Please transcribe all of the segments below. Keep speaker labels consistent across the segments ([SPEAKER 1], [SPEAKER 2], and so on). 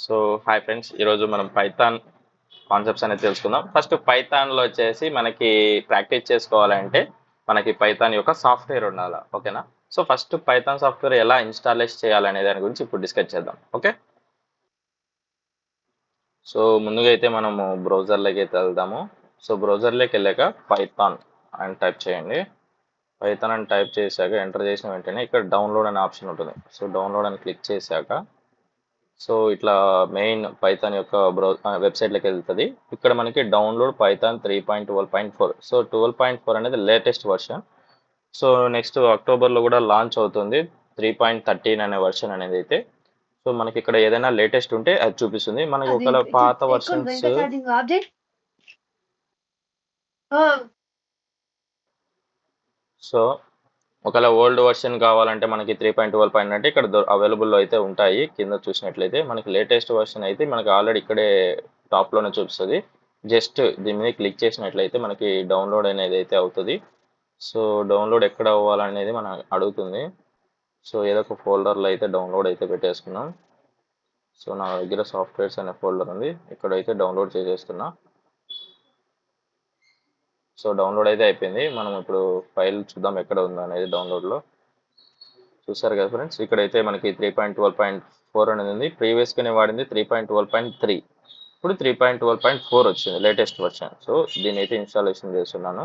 [SPEAKER 1] So hi friends, ఈరోజు మనం Python concepts అనేది తెలుసుకుందాం. ఫస్ట్ పైథాన్లో వచ్చేసి మనకి ప్రాక్టీస్ చేసుకోవాలంటే మనకి పైథాన్ యొక్క సాఫ్ట్వేర్ ఉండాలి. ఓకేనా? సో ఫస్ట్ పైథాన్ సాఫ్ట్వేర్ ఎలా ఇన్స్టాలేట్ చేయాలనే దాని గురించి ఇప్పుడు డిస్కస్ చేద్దాం. ఓకే, సో ముందుగా అయితే మనము బ్రౌజర్లోకి అయితే వెళ్దాము. సో బ్రౌజర్లోకి వెళ్ళాక పైథాన్ అని టైప్ చేయండి. పైథాన్ అని టైప్ చేశాక ఎంటర్ చేసిన వెంటనే ఇక్కడ డౌన్లోడ్ అనే ఆప్షన్ ఉంటుంది. సో డౌన్లోడ్ అని క్లిక్ చేశాక సో ఇట్లా మెయిన్ పైథాన్ యొక్క వెబ్సైట్లోకి వెళ్తుంది. ఇక్కడ మనకి డౌన్లోడ్ పైథాన్ 3.12.4. సో 12.4 అనేది లేటెస్ట్ వర్షన్. సో నెక్స్ట్ అక్టోబర్లో కూడా లాంచ్ అవుతుంది 3.13 అనే వర్షన్ అనేది అయితే. సో మనకి ఇక్కడ ఏదైనా లేటెస్ట్ ఉంటే అది చూపిస్తుంది. మనకి ఒకవేళ పాత వర్షన్స్ సో ఒకవేళ ఓల్డ్ వర్షన్ కావాలంటే మనకి 3.12 అంటే ఇక్కడ అవైలబుల్లో అయితే ఉంటాయి. కింద చూసినట్లయితే మనకి లేటెస్ట్ వర్షన్ అయితే మనకి ఆల్రెడీ ఇక్కడే టాప్లోనే చూపిస్తుంది. జస్ట్ దీని మీద క్లిక్ చేసినట్లయితే మనకి డౌన్లోడ్ అనేది అయితే అవుతుంది. సో డౌన్లోడ్ ఎక్కడ అవ్వాలనేది మనం అడుగుతుంది. సో ఏదో ఒక ఫోల్డర్లో అయితే డౌన్లోడ్ అయితే పెట్టేసుకున్నాం. సో నా దగ్గర సాఫ్ట్వేర్స్ అనే ఫోల్డర్ ఉంది, ఇక్కడైతే డౌన్లోడ్ చేసేస్తున్నా. సో డౌన్లోడ్ అయితే అయిపోయింది. మనం ఇప్పుడు ఫైల్ చూద్దాం ఎక్కడ ఉందో అనేది. డౌన్లోడ్లో చూసారు కదా ఫ్రెండ్స్, ఇక్కడైతే మనకి 3.12.4 అనేది ఉంది. ప్రీవియస్గానే వాడింది 3.12.3, ఇప్పుడు 3.12.4 వచ్చింది లేటెస్ట్ వర్షన్. సో దీన్ని అయితే ఇన్స్టాలేషన్ చేస్తున్నాను.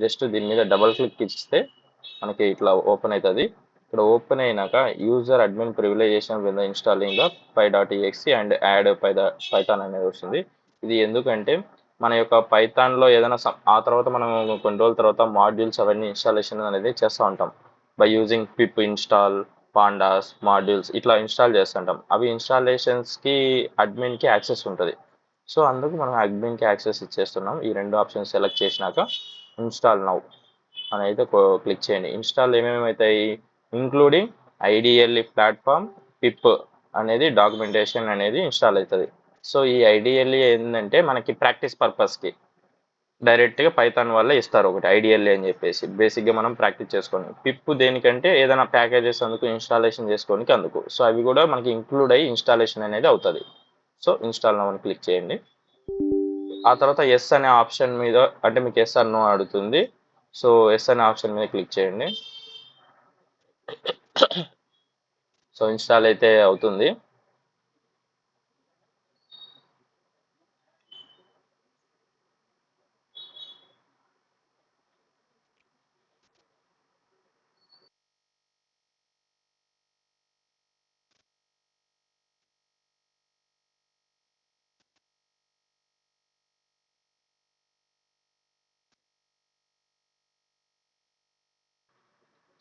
[SPEAKER 1] జస్ట్ దీని మీద డబల్ క్లిక్ ఇస్తే మనకి ఇట్లా ఓపెన్ అవుతుంది. ఇక్కడ ఓపెన్ అయినాక user admin privilization with installing the py.exe and add Python అనేది వస్తుంది. ఇది ఎందుకంటే మన యొక్క పైథాన్లో ఏదైనా ఆ తర్వాత మనం కొన్ని రోజుల తర్వాత మాడ్యూల్స్ అవన్నీ ఇన్స్టాలేషన్ అనేది చేస్తూ ఉంటాం. By using pip install, pandas, modules ఇట్లా ఇన్స్టాల్ చేస్తుంటాం. అవి ఇన్స్టాలేషన్స్కి అడ్మిన్కి యాక్సెస్ ఉంటుంది. సో అందుకు మనం అడ్మిన్కి యాక్సెస్ ఇచ్చేస్తున్నాం. ఈ రెండు ఆప్షన్స్ సెలెక్ట్ చేసినాక ఇన్స్టాల్ నౌ అని అయితే క్లిక్ చేయండి. ఇన్స్టాల్ ఏమేమి అవుతాయి, ఇంక్లూడింగ్ ఐడిఎల్ఈ ప్లాట్ఫామ్, పిప్ అనేది డాక్యుమెంటేషన్ అనేది ఇన్స్టాల్ అవుతుంది. సో ఈ ఐడిఎల్ఈ ఏంటంటే మనకి ప్రాక్టీస్ పర్పస్కి డైరెక్ట్గా పైథాన్ వల్ల ఇస్తారు ఒకటి ఐడిఎల్ఏ అని చెప్పేసి, బేసిక్గా మనం ప్రాక్టీస్ చేసుకోండి. పిప్ దేనికంటే ఏదైనా ప్యాకేజెస్ అందుకు ఇన్స్టాలేషన్ చేసుకోనికి అందుకు. సో అవి కూడా మనకి ఇంక్లూడ్ అయ్యి ఇన్స్టాలేషన్ అనేది అవుతుంది. సో ఇన్స్టాల్ నౌ అని క్లిక్ చేయండి. ఆ తర్వాత ఎస్ అనే ఆప్షన్ మీద, అంటే మీకు ఎస్ అన్నో అడుగుతుంది. సో ఎస్ అనే ఆప్షన్ మీద క్లిక్ చేయండి. సో ఇన్స్టాల్ అయితే అవుతుంది.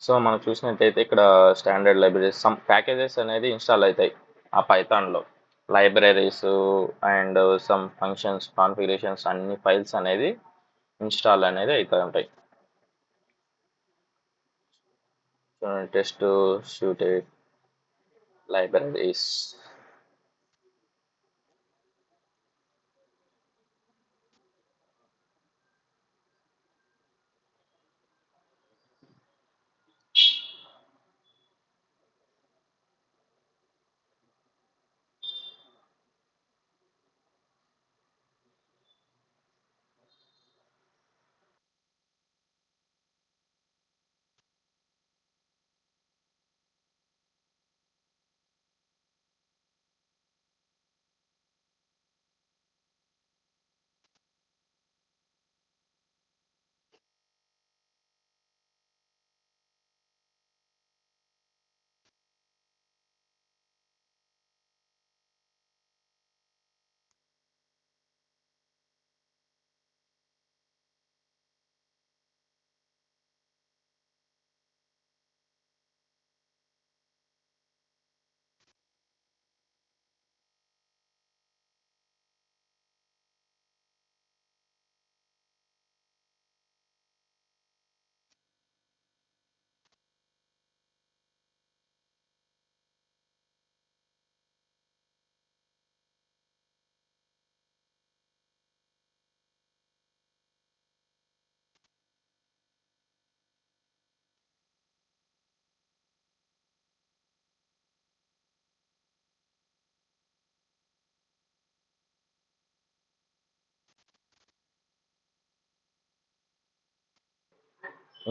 [SPEAKER 1] సో మనం చూసినట్టయితే ఇక్కడ స్టాండర్డ్ లైబ్రరీస్ సమ్ ప్యాకేజెస్ అనేది ఇన్స్టాల్ అవుతాయి ఆ పైథాన్లో. Libraries and some functions, configurations, అన్ని ఫైల్స్ అనేది ఇన్స్టాల్ అనేది అవుతూ ఉంటాయి. Test shoot libraries.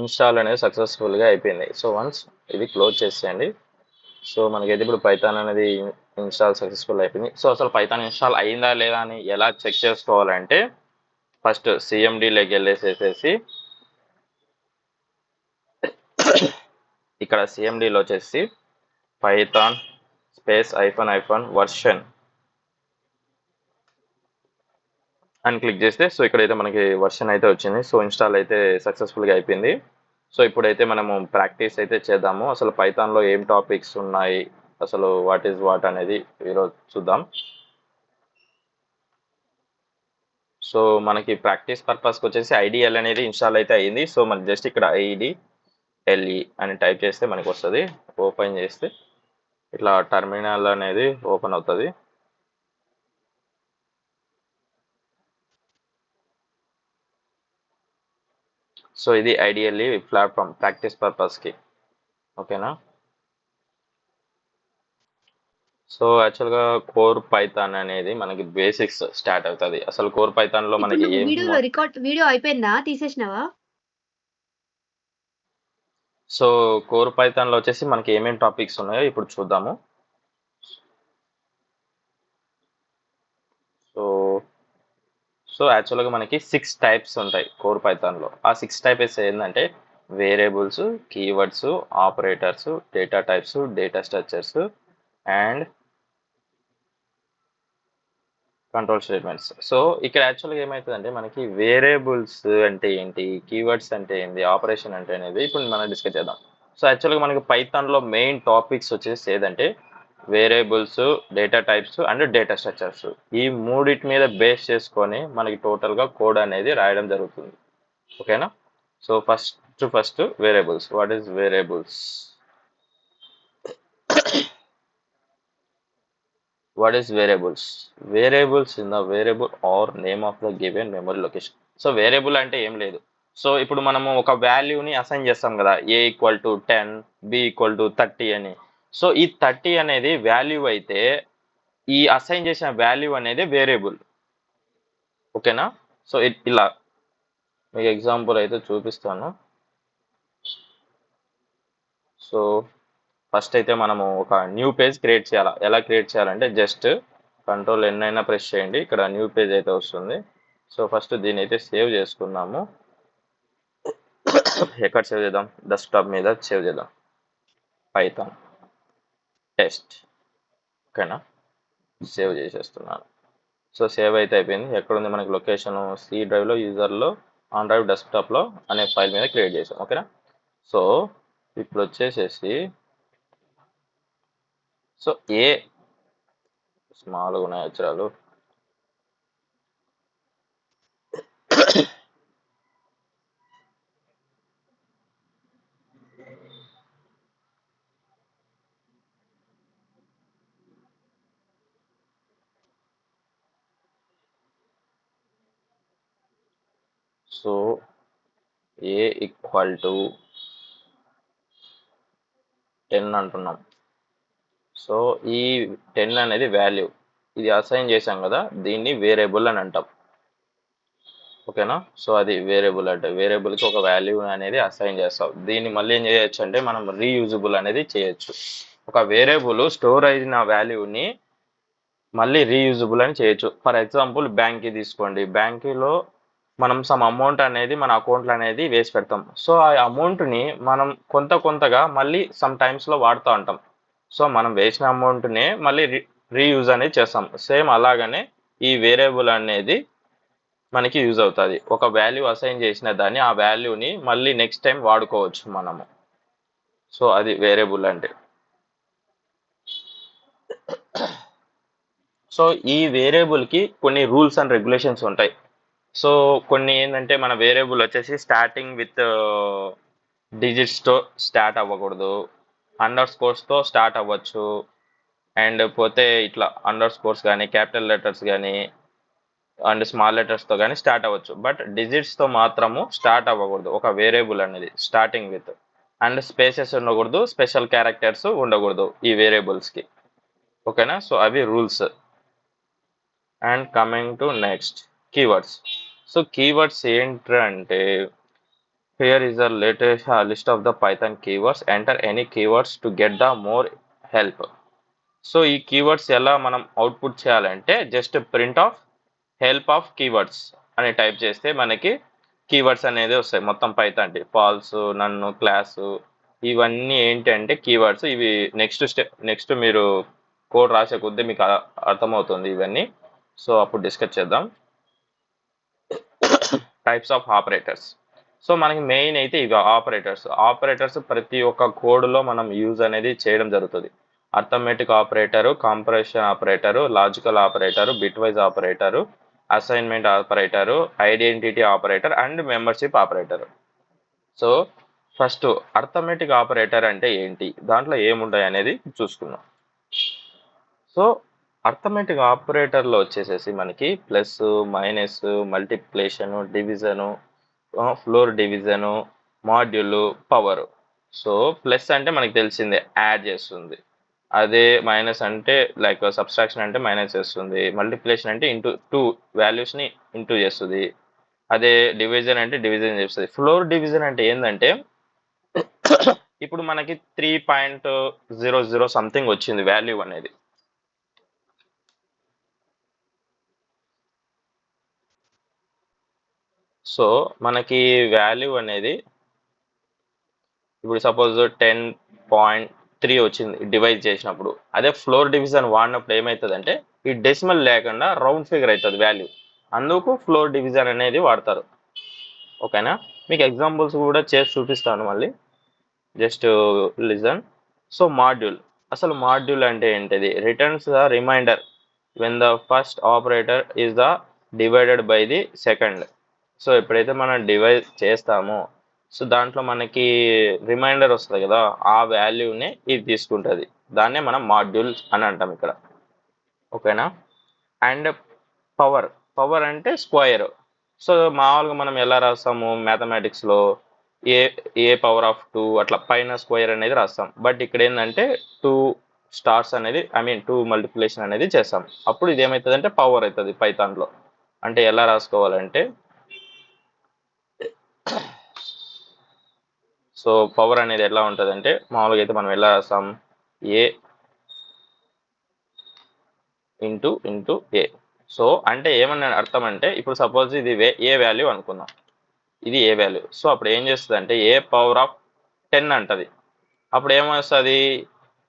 [SPEAKER 1] ఇన్స్టాల్ అనేది సక్సెస్ఫుల్గా అయిపోయింది. సో వన్స్ ఇది క్లోజ్ చేసేయండి. సో మనకైతే ఇప్పుడు పైథాన్ అనేది ఇన్స్టాల్ సక్సెస్ఫుల్ అయిపోయింది. సో అసలు పైథాన్ ఇన్స్టాల్ అయిందా లేదా అని ఎలా చెక్ చేసుకోవాలంటే ఫస్ట్ సిఎండిలోకి వెళ్ళేసేసేసి ఇక్కడ సిఎండిలో వచ్చేసి పైథాన్ స్పేస్ ఐఫన్ వర్షన్ అని క్లిక్ చేస్తే సో ఇక్కడైతే మనకి వర్షన్ అయితే వచ్చింది. సో ఇన్స్టాల్ అయితే సక్సెస్ఫుల్గా అయిపోయింది. సో ఇప్పుడైతే మనము ప్రాక్టీస్ అయితే చేద్దాము. అసలు పైథాన్లో ఏం టాపిక్స్ ఉన్నాయి, అసలు వాట్ ఈజ్ వాట్ అనేది ఈరోజు చూద్దాం. సో మనకి ప్రాక్టీస్ పర్పస్కి వచ్చేసి ఐడిఎల్ అనేది ఇన్స్టాల్ అయితే అయ్యింది. సో మనకి జస్ట్ ఇక్కడ ఐడిఎల్ఈ అని టైప్ చేస్తే మనకి వస్తుంది. ఓపెన్ చేస్తే ఇట్లా టర్మినల్ అనేది ఓపెన్ అవుతుంది. సో ఇది ఐడియల్లీ ప్లాట్ఫామ్ ప్రాక్టీస్ పర్పస్కి, ఓకేనా. సో యాక్చువల్గా కోర్ పైథాన్ అనేది మనకి బేసిక్స్ స్టార్ట్ అవుతుంది. అసలు కోర్ పైథాన్లో
[SPEAKER 2] ఇప్పుడు
[SPEAKER 1] మనకి
[SPEAKER 2] నువ్వు
[SPEAKER 1] ఏం
[SPEAKER 2] వీడియో అయిపోయిందా? తీసేసినావా?
[SPEAKER 1] సో కోర్ పైథాన్లో వచ్చేసి మనకి ఏమేమి టాపిక్స్ ఉన్నాయో ఇప్పుడు చూద్దాము. సో సో యాక్చువల్గా మనకి 6 టైప్స్ ఉంటాయి కోర్ పైథాన్లో. ఆ 6 టైప్స్ ఏంటంటే variables, keywords, operators, data types, data structures and control statements. So ఇక్కడ యాక్చువల్గా ఏమవుతుందంటే మనకి వేరియబుల్స్ అంటే ఏంటి, కీవర్డ్స్ అంటే ఏంటి, ఆపరేషన్ అంటే అనేది ఇప్పుడు మనం డిస్కస్ చేద్దాం. సో యాక్చువల్గా మనకి పైథాన్లో మెయిన్ టాపిక్స్ వచ్చేసి ఏదంటే variables, data types and data structures. ఈ మూడిటి మీద బేస్ చేసుకొని మనకి టోటల్గా కోడ్ అనేది రాయడం జరుగుతుంది, ఓకేనా. So first variables. What is variables? What is variables? Variables in the variable or name of the given memory location. So variable అంటే ఏం లేదు. సో ఇప్పుడు మనము ఒక వాల్యూని అసైన్ చేస్తాం కదా, a = 10, b = 30 అని. సో ఈ 30 అనేది వాల్యూ అయితే ఈ అసైన్ చేసిన వాల్యూ అనేది వేరియబుల్, ఓకేనా. సో ఇలా మీకు ఎగ్జాంపుల్ అయితే చూపిస్తాను. సో ఫస్ట్ అయితే మనము ఒక న్యూ పేజ్ క్రియేట్ చేయాలి. ఎలా క్రియేట్ చేయాలంటే జస్ట్ Ctrl+N అయినా ప్రెస్ చేయండి, ఇక్కడ న్యూ పేజ్ అయితే వస్తుంది. సో ఫస్ట్ దీని అయితే సేవ్ చేసుకుందాము. ఎక్కడ సేవ్ చేద్దాం? డెస్క్టాప్ మీద సేవ్ చేద్దాం. పైథాన్ టెస్ట్, ఓకేనా. సేవ్ చేసేస్తున్నాను. సో సేవ్ అయితే అయిపోయింది. ఎక్కడుంది మనకి లొకేషన్? సి డ్రైవ్లో, యూజర్లో, ఆన్ డ్రైవ్, డెస్క్టాప్లో అనే ఫైల్ మీద క్రియేట్ చేసాం, ఓకేనా. సో ఇప్పుడు వచ్చేసేసి సో ఏ స్మాల్గా ఉన్నాయి అక్షరాలు. సో ఏ = 10 అంటున్నాం. సో ఈ 10 అనేది వాల్యూ, ఇది అసైన్ చేసాం కదా, దీన్ని వేరియబుల్ అని అంటాం, ఓకేనా. సో అది వేరియబుల్ అంటే వేరియబుల్కి ఒక వాల్యూ అనేది అసైన్ చేస్తాం. దీన్ని మళ్ళీ ఏం చేయొచ్చు అంటే మనం రీయూజబుల్ అనేది చేయొచ్చు. ఒక వేరియబుల్ స్టోర్ అయిన వాల్యూని మళ్ళీ రీయూజబుల్ అని చేయొచ్చు. ఫర్ ఎగ్జాంపుల్ బ్యాంక్కి తీసుకోండి. బ్యాంకులో మనం సమ్ అమౌంట్ అనేది మన అకౌంట్లో అనేది వేసి పెడతాం. సో ఆ అమౌంట్ని మనం కొంతగా మళ్ళీ సమ్ టైమ్స్లో వాడుతూ ఉంటాం. సో మనం వేసిన అమౌంట్నే మళ్ళీ రీయూజ్ అనేది చేస్తాం. సేమ్ అలాగనే ఈ వేరియబుల్ అనేది మనకి యూజ్ అవుతుంది. ఒక వాల్యూ అసైన్ చేసిన దాన్ని, ఆ వాల్యూని మళ్ళీ నెక్స్ట్ టైం వాడుకోవచ్చు మనము. సో అది వేరియబుల్ అంటే. సో ఈ వేరియబుల్కి కొన్ని రూల్స్ అండ్ రెగ్యులేషన్స్ ఉంటాయి. సో కొన్ని ఏంటంటే మన వేరియబుల్ వచ్చేసి స్టార్టింగ్ విత్ డిజిట్స్తో స్టార్ట్ అవ్వకూడదు, అండర్ స్కోర్స్తో స్టార్ట్ అవ్వచ్చు, అండ్ పోతే ఇట్లా అండర్ స్కోర్స్ కానీ క్యాపిటల్ లెటర్స్ కానీ అండ్ స్మాల్ లెటర్స్తో కానీ స్టార్ట్ అవ్వచ్చు. బట్ డిజిట్స్తో మాత్రము స్టార్ట్ అవ్వకూడదు ఒక వేరియబుల్ అనేది స్టార్టింగ్ విత్. అండ్ స్పేసెస్ ఉండకూడదు, స్పెషల్ క్యారెక్టర్స్ ఉండకూడదు ఈ వేరియబుల్స్కి, ఓకేనా. సో అవి rules. And coming to next keywords. So keywords ఏంటంటే Here is a latest list of the Python keywords. Enter any keywords to get the more help. So ఈ keywords ఎలా మనం output చేయాలంటే just print of help of keywords అని type చేస్తే మనకి keywords అనేది వస్తాయి మొత్తం పైథాన్ ఫాల్స్ నన్ను క్లాసు ఇవన్నీ ఏంటి అంటే కీవర్డ్స్ ఇవి నెక్స్ట్ మీరు కోడ్ రాసే కొద్దీ మీకు అర్థమవుతుంది ఇవన్నీ సో అప్పుడు డిస్కస్ చేద్దాం టైప్స్ ఆఫ్ ఆపరేటర్స్ సో మనకి మెయిన్ అయితే ఇవి ఆపరేటర్స్ ప్రతి ఒక్క కోడ్లో మనం యూజ్ అనేది చేయడం జరుగుతుంది arithmetic operator compression operator logical operator bitwise operator assignment operator identity operator and membership operator so first arithmetic operator అంటే ఏంటి దాంట్లో ఏముంటాయి అనేది చూసుకుందాం సో అర్థమెటిక్ ఆపరేటర్లో వచ్చేసేసి మనకి plus minus multiplication division floor division module power so plus అంటే మనకి తెలిసిందే యాడ్ చేస్తుంది అదే మైనస్ అంటే లైక్ సబ్స్ట్రాక్షన్ అంటే మైనస్ చేస్తుంది మల్టిప్లికేషన్ అంటే ఇంటూ 2 వాల్యూస్ని ఇంటూ చేస్తుంది అదే డివిజన్ అంటే డివిజన్ చేస్తుంది ఫ్లోర్ డివిజన్ అంటే ఏంటంటే ఇప్పుడు మనకి 3.00 సంథింగ్ వచ్చింది వాల్యూ అనేది సో మనకి వాల్యూ అనేది ఇప్పుడు సపోజ్ 10.3 వచ్చింది డివైడ్ చేసినప్పుడు అదే ఫ్లోర్ డివిజన్ వాడినప్పుడు ఏమవుతుందంటే ఈ డెసిమల్ లేకుండా రౌండ్ ఫిగర్ అవుతుంది వాల్యూ అందుకు ఫ్లోర్ డివిజన్ అనేది వాడతారు ఓకేనా మీకు ఎగ్జాంపుల్స్ కూడా చేసి చూపిస్తాను మళ్ళీ జస్ట్ లిజన్ సో మాడ్యూల్ అసలు మాడ్యూల్ అంటే ఏంటిది returns the remainder when the first operator is the divided by the second so ఎప్పుడైతే మనం డివైడ్ చేస్తామో సో దాంట్లో మనకి రిమైండర్ వస్తుంది కదా ఆ వాల్యూని ఇది తీసుకుంటుంది దాన్నే మనం మాడ్యూల్స్ అని అంటాం ఇక్కడ ఓకేనా అండ్ పవర్ అంటే స్క్వేర్ సో మామూలుగా మనం ఎలా రాస్తాము మ్యాథమెటిక్స్లో ఏ పవర్ ఆఫ్ 2 అట్లా పైన స్క్వేర్ అనేది రాస్తాం బట్ ఇక్కడ ఏంటంటే 2 స్టార్స్ అనేది 2 మల్టిప్లికేషన్ అనేది చేస్తాం అప్పుడు ఇది ఏమవుతుంది అంటే పవర్ అవుతుంది పైథాన్లో అంటే ఎలా రాసుకోవాలంటే సో పవర్ అనేది ఎలా ఉంటుంది అంటే మామూలుగా అయితే మనం ఎలా రాస్తాం ఏ ఇంటూ ఏ సో అంటే ఏమన్నా అర్థం అంటే ఇప్పుడు సపోజ్ ఇది ఏ వాల్యూ అనుకుందాం ఇది ఏ వాల్యూ సో అప్పుడు ఏం చేస్తుంది అంటే ఏ పవర్ ఆఫ్ 10 అంటది అప్పుడు ఏమొస్తుంది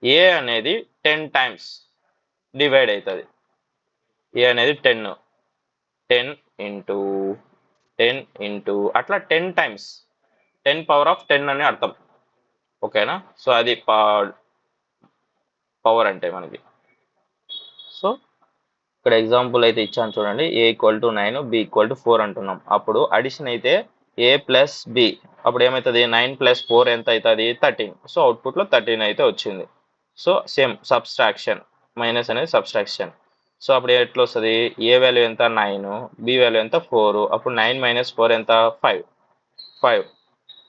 [SPEAKER 1] ఏ అనేది 10 టైమ్స్ డివైడ్ అవుతుంది ఏ అనేది 10 ఇంటూ అట్లా 10 టైమ్స్ 10 పవర్ ఆఫ్ 10 అని అర్థం ఓకేనా సో అది పవర్ అంటే మనకి సో ఇక్కడ ఎగ్జాంపుల్ అయితే ఇచ్చాను చూడండి a equal to 9 b equal to 4 అంటున్నాం అప్పుడు అడిషన్ అయితే ఏ ప్లస్ బి అప్పుడు ఏమవుతుంది 9 ప్లస్ 4 ఎంత అవుతుంది 13 సో అవుట్పుట్లో 13 అయితే వచ్చింది సో సేమ్ సబ్స్ట్రాక్షన్ మైనస్ అనేది సబ్స్ట్రాక్షన్ సో అప్పుడు ఎట్లా వస్తుంది ఏ వాల్యూ ఎంత 9 బి వాల్యూ ఎంత 4 అప్పుడు 9 మైనస్ 4 ఎంత 5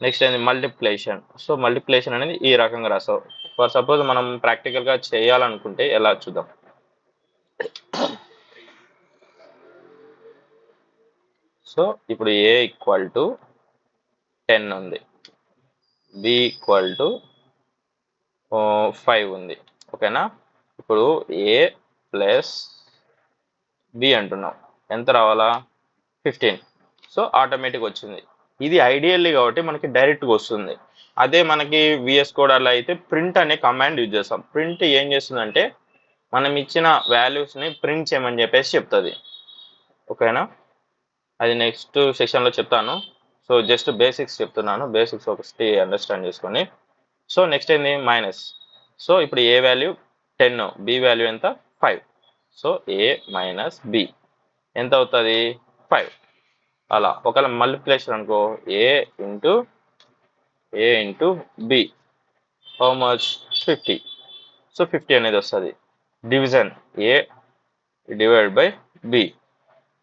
[SPEAKER 1] నెక్స్ట్ ఏంది మల్టిప్లికేషన్ సో మల్టిప్లికేషన్ అనేది ఈ రకంగా రాస్తావు ఫర్ సపోజ్ మనం ప్రాక్టికల్గా చేయాలనుకుంటే ఎలా చూద్దాం సో ఇప్పుడు ఏ ఈక్వల్ టు 10 ఉంది బి ఈక్వల్ టు 5 ఉంది ఓకేనా ఇప్పుడు ఏ ప్లస్ బి అంటున్నాం ఎంత రావాలా 15 సో ఆటోమేటిక్ వచ్చింది ఇది ఐడియల్లీ కాబట్టి మనకి డైరెక్ట్గా వస్తుంది అదే మనకి విఎస్ కోడ్ అలా అయితే ప్రింట్ అనే కమాండ్ యూజ్ చేస్తాం ప్రింట్ ఏం చేస్తుందంటే మనం ఇచ్చిన వాల్యూస్ని ప్రింట్ చేయమని చెప్పేసి చెప్తుంది ఓకేనా అది నెక్స్ట్ సెక్షన్లో చెప్తాను సో జస్ట్ బేసిక్స్ చెప్తున్నాను బేసిక్స్ ఒకటి అండర్స్టాండ్ చేసుకొని సో నెక్స్ట్ ఏంది మైనస్ సో ఇప్పుడు ఏ వాల్యూ 10 బి వాల్యూ ఎంత 5 సో ఏ మైనస్ బి ఎంత అవుతుంది 5 అలా ఒకవేళ మల్టిప్లికేషన్ అనుకో a into b how much 50 so 50 అనేది వస్తుంది division a divide by b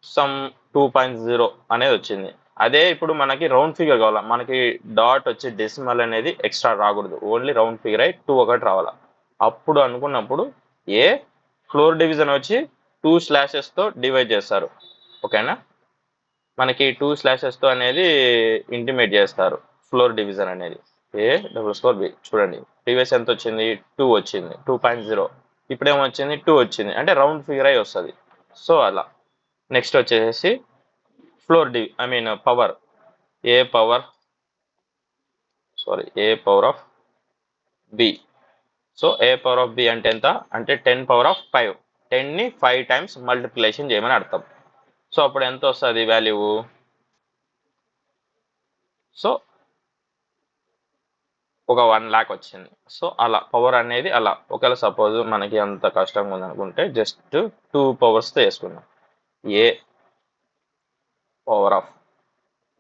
[SPEAKER 1] some 2.0 అనేది వచ్చింది అదే ఇప్పుడు మనకి రౌండ్ ఫిగర్ కావాలా మనకి డాట్ వచ్చి డెసిమల్ అనేది ఎక్స్ట్రా రాకూడదు ఓన్లీ రౌండ్ ఫిగర్ అయి 2 ఒకటి రావాలా అప్పుడు అనుకున్నప్పుడు ఏ ఫ్లోర్ డివిజన్ వచ్చి 2 స్లాషెస్తో డివైడ్ చేస్తారు ఓకేనా మనకి 2 స్లాషెస్తో అనేది ఇంటిమేట్ చేస్తారు ఫ్లోర్ డివిజన్ అనేది. ఏ డబుల్ స్కోర్ బి చూడండి, ప్రీవియస్ ఎంత వచ్చింది, 2 వచ్చింది, 2.0. ఇప్పుడేమో వచ్చింది 2 వచ్చింది, అంటే రౌండ్ ఫిగర్ అయి వస్తుంది. సో అలా. నెక్స్ట్ వచ్చేసి floor power, a power of b. So a power of b అంటే ఎంత అంటే 10^5. 10ని 5 టైమ్స్ మల్టిప్లికేషన్ చేయమని అర్థం. సో అప్పుడు ఎంత వస్తుంది వాల్యూ, సో ఒక 1 lakh వచ్చింది. సో అలా పవర్ అనేది అలా. ఒకవేళ సపోజ్ మనకి అంత కష్టంగా ఉందనుకుంటే జస్ట్ 2 పవర్స్తో వేసుకున్నాం, ఏ పవర్ ఆఫ్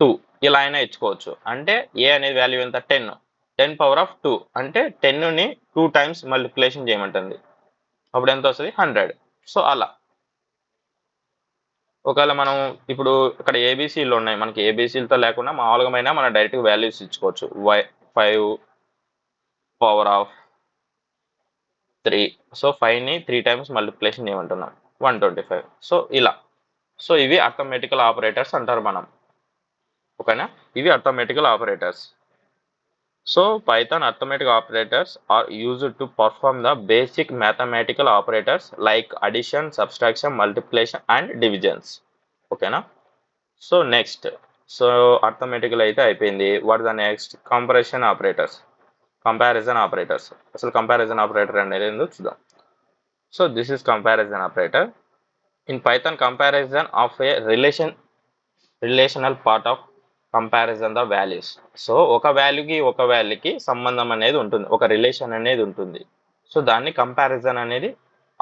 [SPEAKER 1] 2 ఇలా అయినా ఇచ్చుకోవచ్చు. అంటే ఏ అనేది వాల్యూ ఎంత, 10 అంటే 10ని 2 టైమ్స్ మల్టిప్లికేషన్ చేయమంటుంది. అప్పుడు ఎంత వస్తుంది, 100. సో అలా. ఒకవేళ మనం ఇప్పుడు ఇక్కడ ఏబీసీలు ఉన్నాయి, మనకి ఏబీసీలతో లేకుండా మామూలుగా మనం డైరెక్ట్గా వాల్యూస్ ఇచ్చుకోవచ్చు. 5 పవర్ ఆఫ్ 3. సో 5ని 3 టైమ్స్ మల్టిప్లికేషన్ చేయమంటున్నాం, 125. సో ఇలా. సో ఇవి అర్థమెటికల్ ఆపరేటర్స్ అంటారు మనం. ఓకేనా, ఇవి arithmetical operators. So Python arithmetic operators are used to perform the basic mathematical operators like addition, subtraction, multiplication and divisions. ఓకేనా. సో నెక్స్ట్, సో అర్థమెటికల్ అయితే అయిపోయింది. What the next, comparison operators. అసలు comparison operator అనేది ఏందో చూద్దాం. So this is comparison operator. In Python comparison of A relational part of comparison the values. So ఒక వాల్యూకి సంబంధం అనేది ఉంటుంది, ఒక రిలేషన్ అనేది ఉంటుంది. సో దాన్ని కంపారిజన్ అనేది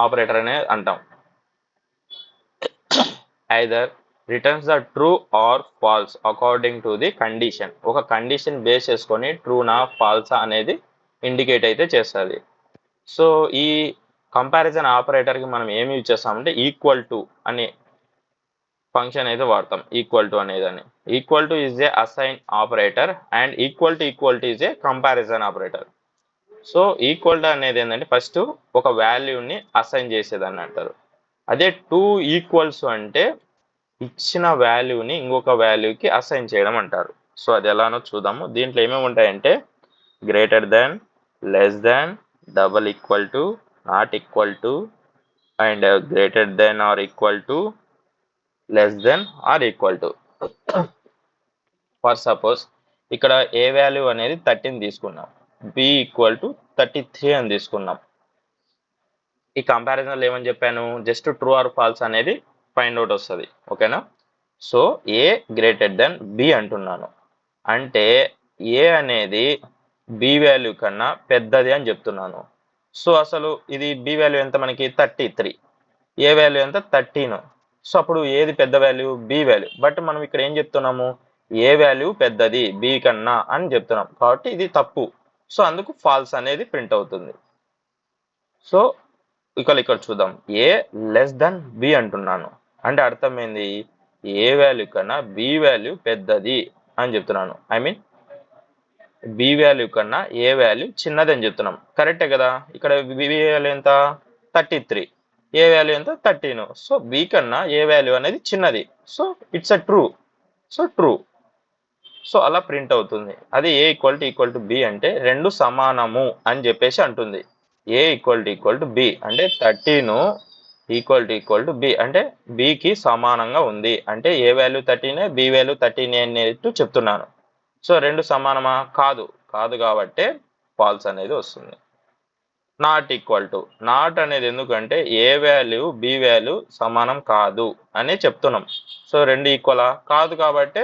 [SPEAKER 1] ఆపరేటర్ అనేది అంటాం. Either returns the true or false according to the condition. ఒక కండిషన్ బేస్ చేసుకొని ట్రూనా ఫాల్సా అనేది ఇండికేట్ అయితే చేస్తుంది. సో ఈ కంపారిజన్ ఆపరేటర్కి మనం ఏమి యూజ్ చేస్తామంటే ఈక్వల్ టు అనే ఫంక్షన్ అయితే వాడతాం. ఈక్వల్ టు అనేదాన్ని. Equal to is a assign operator and equal to is a comparison operator. So equal to అనేది ఏంటంటే ఫస్ట్ ఒక వాల్యూని అసైన్ చేసేదాన్ని అంటారు. అదే టూ ఈక్వల్స్ అంటే ఇచ్చిన వాల్యూని ఇంకొక వాల్యూకి అసైన్ చేయడం అంటారు. సో అది ఎలానో చూద్దాము. దీంట్లో ఏమేమి ఉంటాయంటే greater than, less than, double equal to, not equal to, and greater than or equal to, less than or equal to. For suppose ఇక్కడ ఏ వాల్యూ అనేది 13 తీసుకున్నాం, బి ఈక్వల్ టు 33 అని తీసుకున్నాం. ఈ కంపారిజన్లో ఏమని చెప్పాను, జస్ట్ ట్రూ ఆర్ ఫాల్స్ అనేది find out వస్తుంది. ఓకేనా. సో ఏ గ్రేటర్ దెన్ బి అంటున్నాను అంటే ఏ అనేది బి వాల్యూ కన్నా పెద్దది అని చెప్తున్నాను. సో అసలు ఇది బి వాల్యూ ఎంత మనకి 33, ఏ వాల్యూ ఎంత 13. సో అప్పుడు ఏది పెద్ద వాల్యూ, బి వాల్యూ. బట్ మనం ఇక్కడ ఏం చెప్తున్నాము, ఏ వాల్యూ పెద్దది బి కన్నా అని చెప్తున్నాం, కాబట్టి ఇది తప్పు. సో అందుకు ఫాల్స్ అనేది ప్రింట్ అవుతుంది. సో ఇక్కడ చూద్దాం, ఏ లెస్ దెన్ బి అంటున్నాను అంటే అర్థమైంది ఏ వాల్యూ కన్నా బి వాల్యూ పెద్దది అని చెప్తున్నాను. ఐ మీన్ బి వాల్యూ కన్నా ఏ వాల్యూ చిన్నది అని చెప్తున్నాం. కరెక్టే కదా. ఇక్కడ బి వాల్యూ ఎంత 33, ఏ వాల్యూ ఎంత 13. సో బి కన్నా ఏ వాల్యూ అనేది చిన్నది. So it's a true. So true. So అలా ప్రింట్ అవుతుంది. అది ఏ ఈక్వల్ టు బి అంటే రెండు సమానము అని చెప్పేసి అంటుంది. ఏ ఈక్వల్ టు బి అంటే 13 ఈక్వల్ టు బి అంటే బికి సమానంగా ఉంది. అంటే ఏ వాల్యూ 13, బి వాల్యూ 13 అనేది చెప్తున్నాను. సో రెండు సమానమా, కాదు కాబట్టి ఫాల్స్ అనేది వస్తుంది. నాట్ ఈక్వల్ టు, నాట్ అనేది ఎందుకంటే ఏ వాల్యూ బి వాల్యూ సమానం కాదు అని చెప్తున్నాం. సో రెండు ఈక్వలా, కాదు కాబట్టి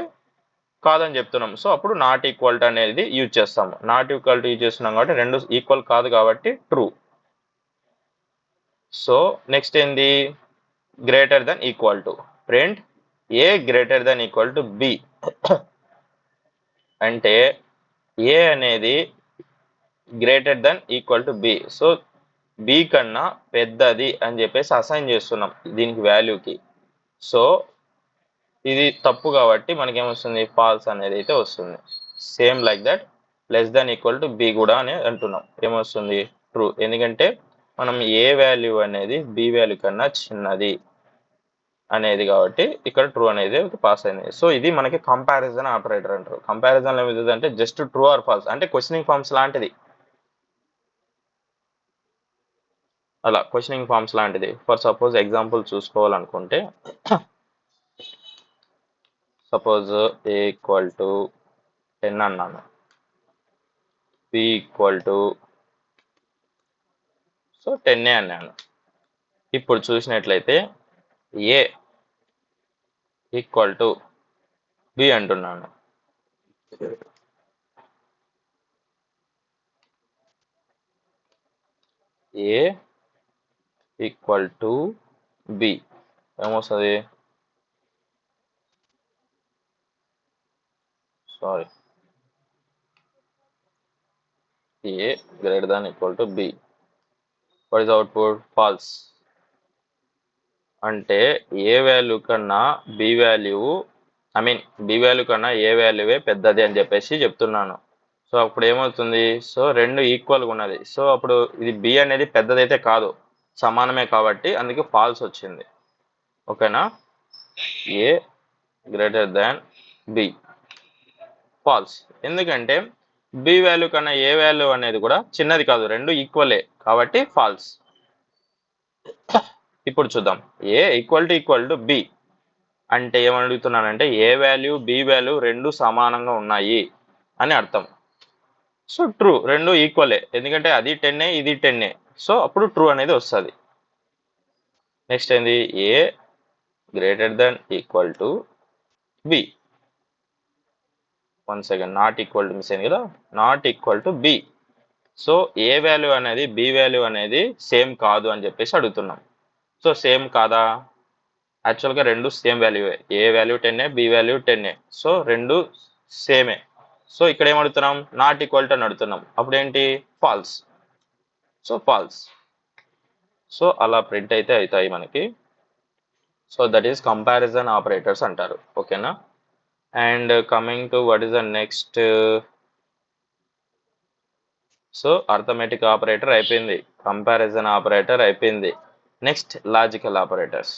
[SPEAKER 1] కాదని చెప్తున్నాం. సో అప్పుడు నాట్ ఈక్వల్ టు అనేది యూజ్ చేస్తాము. నాట్ ఈక్వల్ టు యూజ్ చేస్తున్నాం కాబట్టి రెండు ఈక్వల్ కాదు కాబట్టి ట్రూ. సో నెక్స్ట్ ఏంది, greater than equal to. Print a greater than equal to b అంటే ఏ అనేది greater than equal to b. So b కన్నా పెద్దది అని చెప్పేసి అసైన్ చేస్తున్నాం దీనికి వాల్యూకి. సో ఇది తప్పు కాబట్టి మనకేమొస్తుంది, ఫాల్స్ అనేది అయితే వస్తుంది. Same like that less than equal to B కూడా అని అంటున్నాం, ఏమొస్తుంది, ట్రూ. ఎందుకంటే మనం ఏ వాల్యూ అనేది బి వాల్యూ కన్నా చిన్నది. అనేది కాబట్టి ఇక్కడ ట్రూ అనేది పాస్ అయింది. సో ఇది మనకి కంపారిజన్ ఆపరేటర్ అంటారు. కంపారిజన్ ఏమిటి అంటే జస్ట్ ట్రూ ఆర్ ఫాల్స్, అంటే క్వశ్చనింగ్ ఫార్మ్స్ లాంటిది. అలా క్వశ్చనింగ్ ఫార్మ్స్ లాంటిది. ఫర్ సపోజ్ ఎగ్జాంపుల్ చూసుకోవాలనుకుంటే సపోజ్ ఏ ఈక్వల్ టు 10 అన్నాను, బి ఈక్వల్ టు 10 అన్నాను. ఇప్పుడు చూసినట్లయితే ఏ ఈక్వల్ టు బి అంటున్నాను. ఏ ఈక్వల్ టు బి ఏమొస్తుంది? Sorry, a greater than equal to b. What is output? False. అంటే ఏ వాల్యూ కన్నా బి వాల్యూ బి వాల్యూ కన్నా a వాల్యూవే పెద్దది అని చెప్పేసి చెప్తున్నాను. సో అప్పుడు ఏమవుతుంది? సో రెండు ఈక్వల్గా ఉన్నది. సో అప్పుడు ఇది బి అనేది పెద్దదైతే కాదు, సమానమే, కాబట్టి అందుకే ఫాల్స్ వచ్చింది. ఓకేనా? A greater than B falls. ఎందుకంటే బి వాల్యూ కన్నా ఏ వాల్యూ అనేది కూడా చిన్నది కాదు, రెండు ఈక్వలే, కాబట్టి ఫాల్స్. ఇప్పుడు చూద్దాం. ఏ ఈక్వల్ టు బి అంటే ఏమడుగుతున్నానంటే ఏ వాల్యూ బి వాల్యూ రెండు సమానంగా ఉన్నాయి అని అర్థం. సో ట్రూ, రెండు ఈక్వలే, ఎందుకంటే అది 10 ఇది 10. సో అప్పుడు ట్రూ అనేది వస్తుంది. నెక్స్ట్ ఏంది? A greater than equal to b. 1 second, not equal to miss అయింది కదా, not equal to b. So a value అనేది బి వాల్యూ అనేది సేమ్ కాదు అని చెప్పేసి అడుగుతున్నాం. సో సేమ్ కాదా? యాక్చువల్గా రెండు సేమ్ వాల్యూవే, a value 10 b value 10. So రెండు సేమే. సో ఇక్కడ ఏం అడుగుతున్నాం? నాట్ ఈక్వల్ టు అని అడుగుతున్నాం. అప్పుడు ఏంటి? ఫాల్స్. So false. సో అలా ప్రింట్ అయితే అవుతాయి మనకి. So that is comparison operators అంటారు. ఓకేనా? And coming to what is the next. So arithmetic operator అయిపోయింది, కంపారిజన్ ఆపరేటర్ అయిపోయింది. Next logical operators.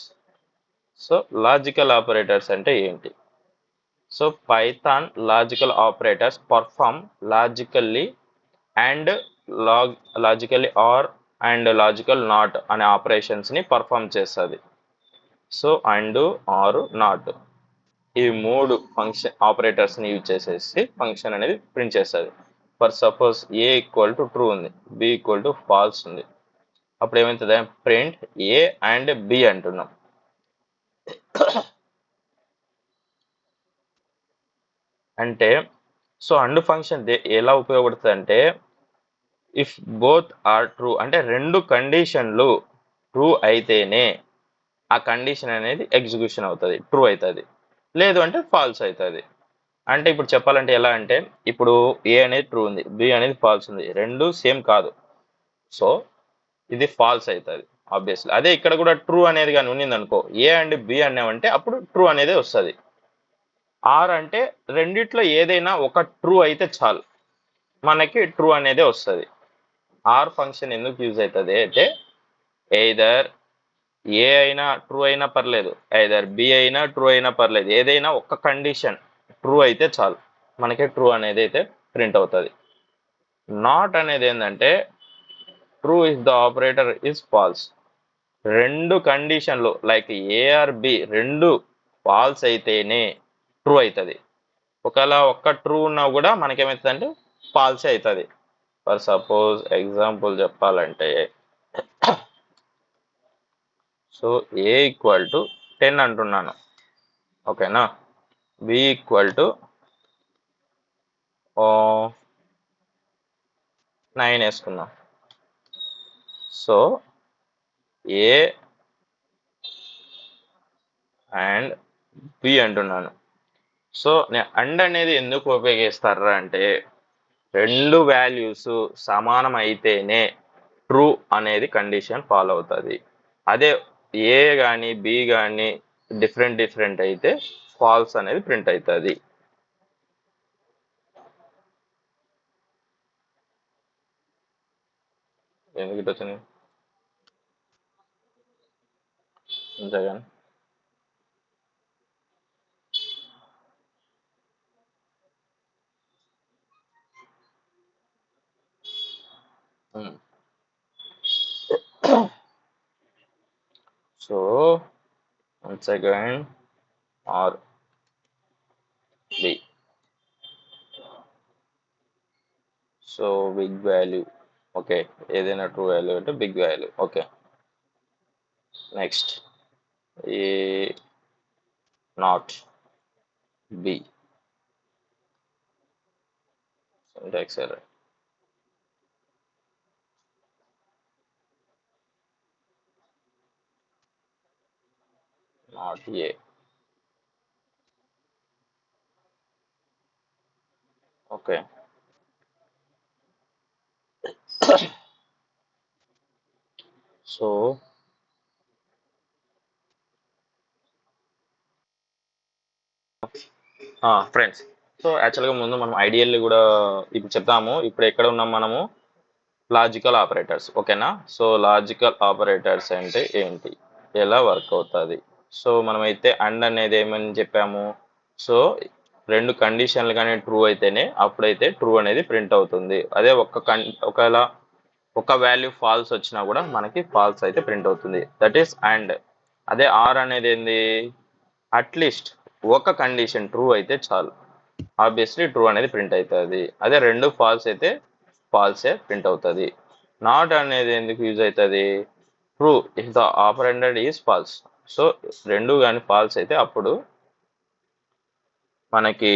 [SPEAKER 1] So logical operators అంటే ఏంటి? So Python logical operators perform logically and logically or and logical not అనే operations ని perform చేస్తుంది. So and, or, not, ఈ మూడు function operators ని యూజ్ చేసేసి ఫంక్షన్ అనేది ప్రింట్ చేస్తుంది. For suppose a equal to true ఉంది, బి ఈక్వల్ టు ఫాల్స్ ఉంది. అప్పుడు ఏమవుతుంది? ప్రింట్ ఏ అండ్ బి అంటున్నాం. అంటే సో అండ్ ఫంక్షన్ ఎలా ఉపయోగపడుతుంది అంటే, ఇఫ్ బోత్ ఆర్ ట్రూ, అంటే రెండు కండిషన్లు ట్రూ అయితేనే ఆ కండిషన్ అనేది ఎగ్జిక్యూషన్ అవుతుంది, ట్రూ అవుతుంది. లేదు అంటే ఫాల్స్ అవుతుంది. అంటే ఇప్పుడు చెప్పాలంటే ఎలా అంటే, ఇప్పుడు ఏ అనేది ట్రూ ఉంది, బి అనేది ఫాల్స్ ఉంది, రెండు సేమ్ కాదు. సో ఇది ఫాల్స్ అవుతుంది ఆబ్వియస్లీ. అదే ఇక్కడ కూడా ట్రూ అనేది కానీ ఉన్నింది అనుకో, ఏ అండ్ బి అన్నామంటే అప్పుడు ట్రూ అనేది వస్తుంది. ఆర్ అంటే రెండిట్లో ఏదైనా ఒక ట్రూ అయితే చాలు, మనకి ట్రూ అనేది వస్తుంది. ఆర్ ఫంక్షన్ ఎందుకు యూజ్ అవుతుంది అంటే, ఎయిదర్ ఏ అయినా ట్రూ అయినా పర్లేదు, ఎయిదర్ బి అయినా ట్రూ అయినా పర్లేదు, ఏదైనా ఒక కండిషన్ ట్రూ అయితే చాలు, మనకి ట్రూ అనేది అయితే ప్రింట్ అవుతుంది. నాట్ అనేది ఏంటంటే, true is the operator is false. రెండు కండిషన్లు లైక్ ఏ ఆర్ బి రెండు ఫాల్స్ అయితేనే ట్రూ అవుతుంది. ఒకవేళ ఒక్క ట్రూ ఉన్నా కూడా మనకేమవుతుంది అంటే ఫాల్సే అవుతుంది. ఫర్ సపోజ్ ఎగ్జాంపుల్ చెప్పాలంటే, సో ఏ ఈక్వల్ టు 10 అంటున్నాను. ఓకేనా? బి ఈక్వల్ టు 9 వేసుకుందాం. సో ఏ అండ్ బి అంటున్నాను. సో నేను అండ్ అనేది ఎందుకు ఉపయోగిస్తారా అంటే, రెండు వాల్యూస్ సమానం అయితేనే ట్రూ అనేది కండిషన్ ఫాలో అవుతుంది. అదే ఏ కానీ బి కానీ డిఫరెంట్ అయితే ఫాల్స్ అనేది ప్రింట్ అవుతుంది. ఎందుకు ఇటు వచ్చింది Jagan? So once again or b. So big value, okay, ఏదైనా ట్రూ వాల్యూ అంటే big value. Okay, next a not b, syntax error. Not a. Okay. So friends, so యాక్చువల్గా ముందు మనం ఐడియల్ కూడా ఇప్పుడు చెప్తాము. ఇప్పుడు ఎక్కడ ఉన్నాం మనము? Logical operators. ఓకేనా? సో లాజికల్ ఆపరేటర్స్ అంటే ఏంటి, ఎలా వర్క్ అవుతుంది? సో మనమైతే అండ్ అనేది ఏమని చెప్పాము? సో రెండు కండిషన్లు కానీ ట్రూ అయితేనే అప్పుడైతే ట్రూ అనేది ప్రింట్ అవుతుంది. అదే ఒకవేళ ఒక వాల్యూ ఫాల్స్ వచ్చినా కూడా మనకి ఫాల్స్ అయితే ప్రింట్ అవుతుంది. That is and. అదే ఆర్ అనేది ఏంది? అట్లీస్ట్ ఒక కండిషన్ ట్రూ అయితే చాలు, ఆబ్వియస్లీ ట్రూ అనేది ప్రింట్ అవుతుంది. అదే రెండు ఫాల్స్ అయితే ఫాల్సే ప్రింట్ అవుతుంది. నాట్ అనేది ఎందుకు యూజ్ అవుతుంది? True if the operand is false. So రెండు కానీ ఫాల్స్ అయితే అప్పుడు మనకి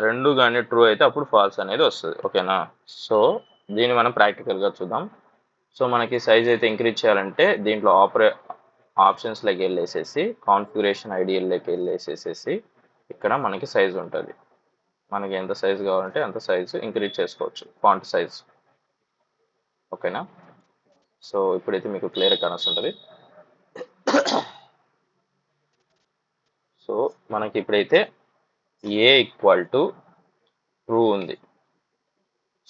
[SPEAKER 1] రెండు కానీ ట్రూ అయితే అప్పుడు ఫాల్స్ అనేది వస్తుంది. ఓకేనా? సో దీన్ని మనం ప్రాక్టికల్గా చూద్దాం. సో మనకి సైజ్ అయితే ఇంక్రీజ్ చేయాలంటే దీంట్లో ఆప్షన్స్లోకి వెళ్ళేసేసి కాన్ఫిగరేషన్ ఐడియల్లోకి వెళ్ళేసేసేసి ఇక్కడ మనకి సైజ్ ఉంటుంది. మనకి ఎంత సైజు కావాలంటే అంత సైజు ఇంక్రీజ్ చేసుకోవచ్చు, ఫాంట్ సైజ్. ఓకేనా? సో ఇప్పుడైతే మీకు క్లియర్ కనిపిస్తుంటుంది. సో మనకి ఇప్పుడైతే ఏ ఈక్వల్ టు ట్రూ ఉంది.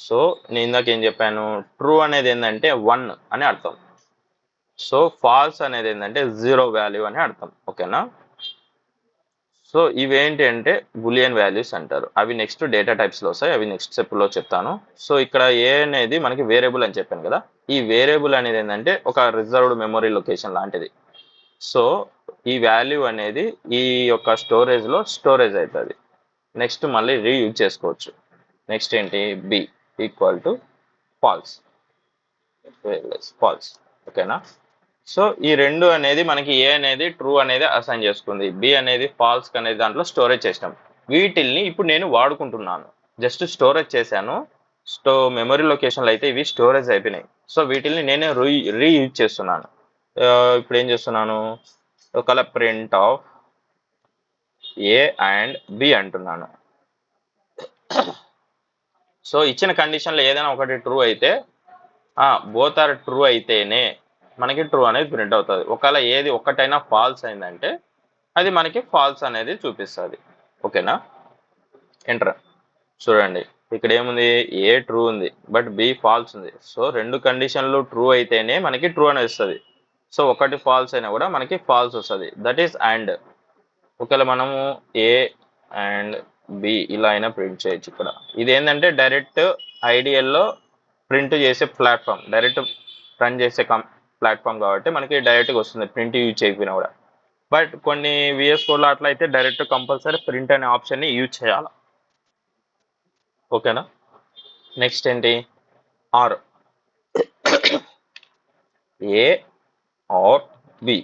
[SPEAKER 1] సో నేను ఇందాక ఏం చెప్పాను? ట్రూ అనేది ఏంటంటే 1 అని అర్థం. సో ఫాల్స్ అనేది ఏంటంటే 0 వాల్యూ అని అర్థం. ఓకేనా? సో ఇవేంటి అంటే బులియన్ వాల్యూస్ అంటారు. అవి నెక్స్ట్ డేటా టైప్స్లో వస్తాయి, అవి నెక్స్ట్ స్టెప్లో చెప్తాను. సో ఇక్కడ ఏ అనేది మనకి వేరియబుల్ అని చెప్పాను కదా. ఈ వేరియబుల్ అనేది ఏంటంటే ఒక రిజర్వ్డ్ మెమరీ లొకేషన్ లాంటిది. సో ఈ వాల్యూ అనేది ఈ యొక్క స్టోరేజ్లో స్టోరేజ్ అవుతుంది. నెక్స్ట్ మళ్ళీ రీయూజ్ చేసుకోవచ్చు. నెక్స్ట్ ఏంటి? B equal to false. False. ఓకేనా? సో ఈ రెండు అనేది మనకి ఏ అనేది ట్రూ అనేది అసైన్ చేసుకుంది, బి అనేది ఫాల్స్ అనేది దాంట్లో స్టోరేజ్ చేసినాం. వీటిల్ని ఇప్పుడు నేను వాడుకుంటున్నాను, జస్ట్ స్టోరేజ్ చేశాను. మెమరీ లొకేషన్లో అయితే ఇవి స్టోరేజ్ అయిపోయినాయి. సో వీటిల్ని నేనే రీయూజ్ చేస్తున్నాను. ఇప్పుడు ఏం చేస్తున్నాను? ఒకవేళ print of a and b అంటున్నాను. సో ఇచ్చిన కండిషన్లో ఏదైనా ఒకటి ట్రూ అయితే బోత్ ఆర్ ట్రూ అయితేనే మనకి ట్రూ అనేది ప్రింట్ అవుతుంది. ఒకవేళ ఏది ఒక్కటైనా ఫాల్స్ అయిందంటే అది మనకి ఫాల్స్ అనేది చూపిస్తుంది. ఓకేనా? ఎంటర్. చూడండి ఇక్కడ ఏముంది? ఏ ట్రూ ఉంది బట్ బి ఫాల్స్ ఉంది. సో రెండు కండిషన్లు ట్రూ అయితేనే మనకి ట్రూ అనేది వస్తుంది. సో ఒకటి ఫాల్స్ అయినా కూడా మనకి ఫాల్స్ వస్తుంది. That is and. ఒకవేళ మనము ఏ అండ్ బి ఇలా అయినా ప్రింట్ చేయొచ్చు. ఇక్కడ ఇది ఏంటంటే డైరెక్ట్ ఐడియల్లో ప్రింట్ చేసే ప్లాట్ఫామ్, డైరెక్ట్ రన్ చేసే ప్లాట్ఫామ్ కాబట్టి మనకి డైరెక్ట్గా వస్తుంది, ప్రింట్ యూజ్ చేయకపోయినా కూడా. బట్ కొన్ని విఎస్ కోడ్లో అట్లా అయితే డైరెక్ట్ కంపల్సరీ ప్రింట్ అనే ఆప్షన్ని యూజ్ చేయాలి. ఓకేనా? నెక్స్ట్ ఏంటి? Or. A or b.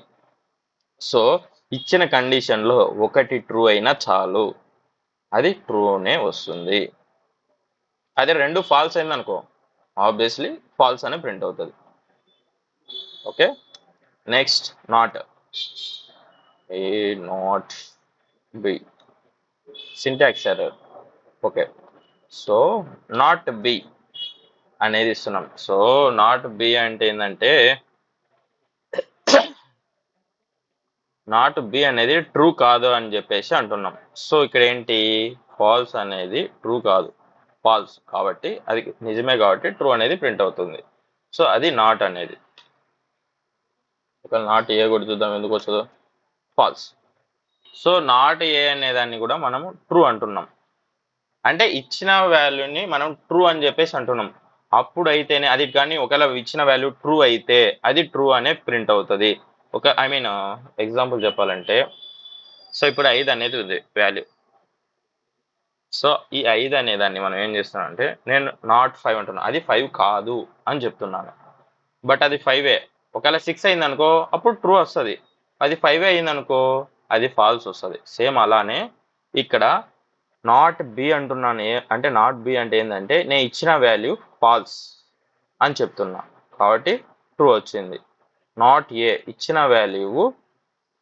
[SPEAKER 1] So ఇచ్చిన కండిషన్లో ఒకటి ట్రూ అయినా చాలు, అది ట్రూనే వస్తుంది. అదే రెండు ఫాల్స్ అయింది అనుకో, ఆబ్వియస్లీ ఫాల్స్ అనే ప్రింట్ అవుతుంది. Okay, next not. A not B, syntax error. Okay, so not be అనేది ఇస్తున్నాం. సో నాట్ బి అంటే ఏంటంటే నాట్ బి అనేది ట్రూ కాదు అని చెప్పేసి అంటున్నాం. సో ఇక్కడ ఏంటి? ఫాల్స్ అనేది ట్రూ కాదు, ఫాల్స్ కాబట్టి అది నిజమే కాబట్టి ట్రూ అనేది ప్రింట్ అవుతుంది. సో అది నాట్ అనేది. ఒకవేళ నాట్ ఏ కూడా చూద్దాం ఎందుకు వచ్చదో. ఫాల్స్. సో నాట్ ఏ అనేదాన్ని కూడా మనము ట్రూ అంటున్నాం, అంటే ఇచ్చిన వాల్యూని మనం ట్రూ అని చెప్పేసి అంటున్నాం. అప్పుడు అయితేనే అది, కానీ ఒకవేళ ఇచ్చిన వాల్యూ ట్రూ అయితే అది ట్రూ అనే ప్రింట్ అవుతుంది. ఒక ఐ మీన్ ఎగ్జాంపుల్ చెప్పాలంటే, సో ఇప్పుడు 5 అనేది ఉంది వాల్యూ. సో ఈ 5 అనే దాన్ని మనం ఏం చేస్తున్నాం అంటే, నేను నాట్ 5 అంటున్నాను, అది 5 కాదు అని చెప్తున్నాను. బట్ అది 5ఏ. ఒకవేళ 6 అయింది అనుకో అప్పుడు ట్రూ వస్తుంది. అది 5 అయింది అనుకో అది ఫాల్స్ వస్తుంది. సేమ్ అలానే ఇక్కడ నాట్ బి అంటున్నాను. అంటే నాట్ బి అంటే ఏంటంటే నేను ఇచ్చిన వాల్యూ ఫాల్స్ అని చెప్తున్నా కాబట్టి ట్రూ వచ్చింది. నాట్ ఏ ఇచ్చిన వాల్యూ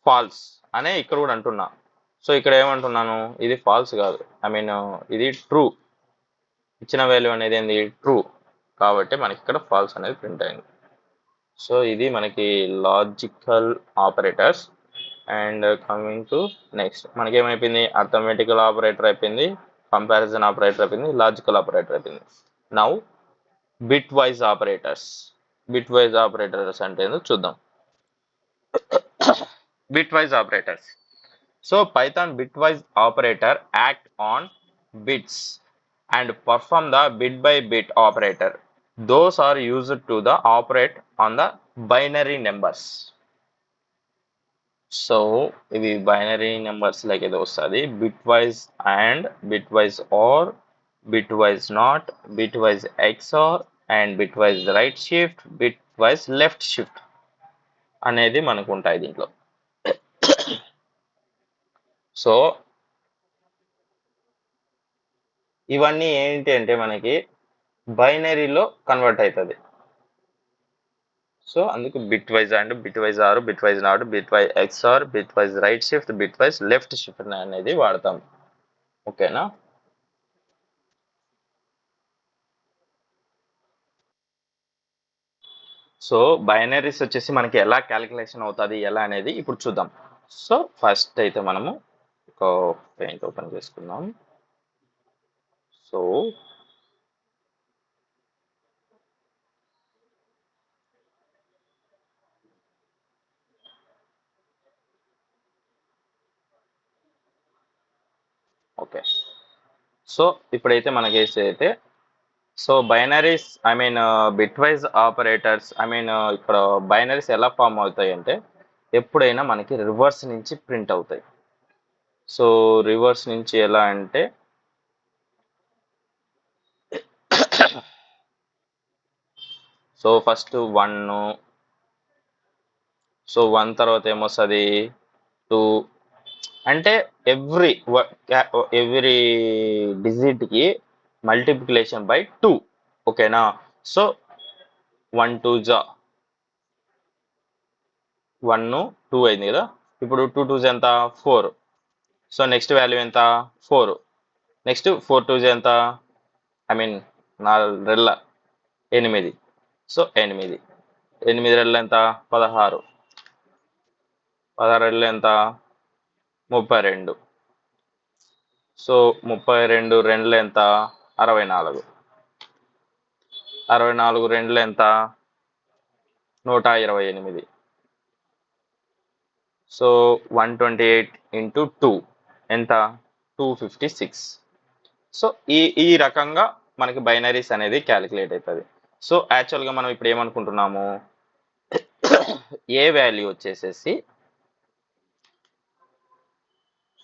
[SPEAKER 1] ఫాల్స్ అనే ఇక్కడ కూడా అంటున్నా. సో ఇక్కడ ఏమంటున్నాను, ఇది ఫాల్స్ కాదు, ఐ మీన్ ఇది ట్రూ. ఇచ్చిన వాల్యూ అనేది ఏంది, ట్రూ. కాబట్టి మనకి ఇక్కడ ఫాల్స్ అనేది ప్రింట్ అయింది. సో ఇది మనకి logical operators. And coming to next మనకి ఏమైపోయింది, అర్థమెటికల్ ఆపరేటర్ అయిపోయింది, కంపారిజన్ ఆపరేటర్ అయిపోయింది, లాజికల్ ఆపరేటర్ అయిపోయింది. Now bit wise operators. Bit wise operators అంటే ఏందో చూద్దాం. Bit wise operators. So Python bit wise operator act on bits and perform the bit by bit operator. Those are used to the operate on the binary numbers. So ఇవి binary numbers like ఏదో వస్తుంది, bitwise and, bitwise or, bitwise not, bitwise XOR and bitwise right shift, bitwise left shift అనేది మనకు ఉంటాయి దీంట్లో. So ఇవన్నీ ఏంటి అంటే మనకి బైనరీలో కన్వర్ట్ అవుతుంది. సో అందుకు bitwise and, bitwise or, bitwise not, bitwise XOR, bitwise right shift, bitwise left shift అనేది వాడతాం. ఓకేనా. సో బైనరీస్ వచ్చేసి మనకి ఎలా క్యాలిక్యులేషన్ అవుతుంది ఎలా అనేది ఇప్పుడు చూద్దాం. సో ఫస్ట్ అయితే మనము ఒక పెయింట్ ఓపెన్ చేసుకుందాం. So okay. సో ఇప్పుడైతే మనకి అయితే so binaries I mean bit wise operators I mean ఇక్కడ బైనరీస్ ఎలా ఫామ్ అవుతాయి అంటే ఎప్పుడైనా మనకి రివర్స్ నుంచి ప్రింట్ అవుతాయి. సో రివర్స్ నుంచి ఎలా అంటే సో ఫస్ట్ 1, సో 1 తర్వాత ఏమొస్తుంది 2, అంటే ఎవ్రీ డిజిట్కి మల్టిప్లికేషన్ బై 2. ఓకేనా. సో 1 2 జా 1 2 అయింది కదా. ఇప్పుడు 2 2 ఎంత 4. సో నెక్స్ట్ వాల్యూ ఎంత 4. నెక్స్ట్ 4 2 ఎంత ఐ మీన్ 4 రెళ్ళ 8. సో 8 రెళ్ళ ఎంత 16. 16 రెళ్ళ ఎంత 32. సో 32 రెండ్లు ఎంత 64. 64 రెండ్లు ఎంత 128. సో 128 ఇంటూ 2 ఎంత 256. సో ఈ రకంగా మనకి బైనరీస్ అనేది క్యాలిక్యులేట్ అవుతుంది. సో యాక్చువల్గా మనం ఇప్పుడు ఏమనుకుంటున్నాము, ఏ వాల్యూ వచ్చేసేసి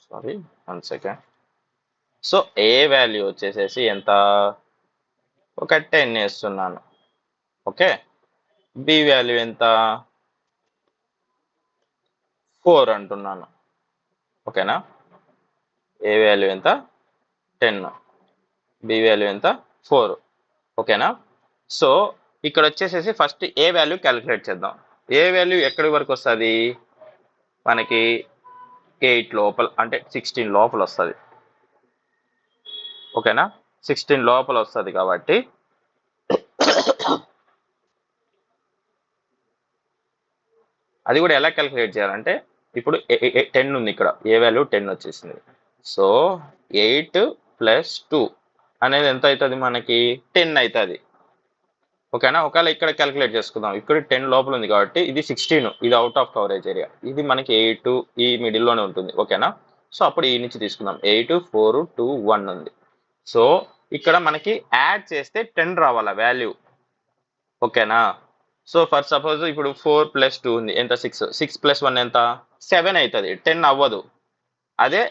[SPEAKER 1] sorry 1 second. So a value వచ్చేసేసి ఎంత ఒక 10 వేస్తున్నాను. ఓకే. బి వాల్యూ ఎంత 4 అంటున్నాను. ఓకేనా. ఏ వాల్యూ ఎంత 10, బి వాల్యూ ఎంత 4. ఓకేనా. సో ఇక్కడ వచ్చేసేసి ఫస్ట్ ఏ వాల్యూ క్యాలిక్యులేట్ చేద్దాం. ఏ వాల్యూ ఎక్కడి వరకు వస్తుంది మనకి 8 లోపల అంటే 16 లోపల వస్తుంది. ఓకేనా. 16 లోపల వస్తుంది కాబట్టి అది కూడా ఎలా క్యాలిక్యులేట్ చేయాలంటే ఇప్పుడు 10 ఉంది ఇక్కడ, ఏ వాల్యూ 10 వచ్చేసింది. సో 8 + 2 అనేది ఎంత అవుతుంది మనకి 10 అవుతుంది. ఓకేనా. ఒకవేళ ఇక్కడ క్యాలిక్యులేట్ చేసుకుందాం, ఇక్కడ 10 లోపల ఉంది కాబట్టి ఇది 16, ఇది అవుట్ ఆఫ్ కవరేజ్ ఏరియా, ఇది మనకి 8 ఈ మిడిల్లోనే ఉంటుంది. ఓకేనా. సో అప్పుడు ఈ నుంచి తీసుకుందాం, 8 4 2 1 ఉంది. సో ఇక్కడ మనకి యాడ్ చేస్తే 10 రావాలా వాల్యూ. ఓకేనా. సో ఫర్ సపోజ్ ఇప్పుడు 4 + 2 ఉంది ఎంత 6 6 + 1 ఎంత 7 అవుతుంది 10 అవ్వదు. అదే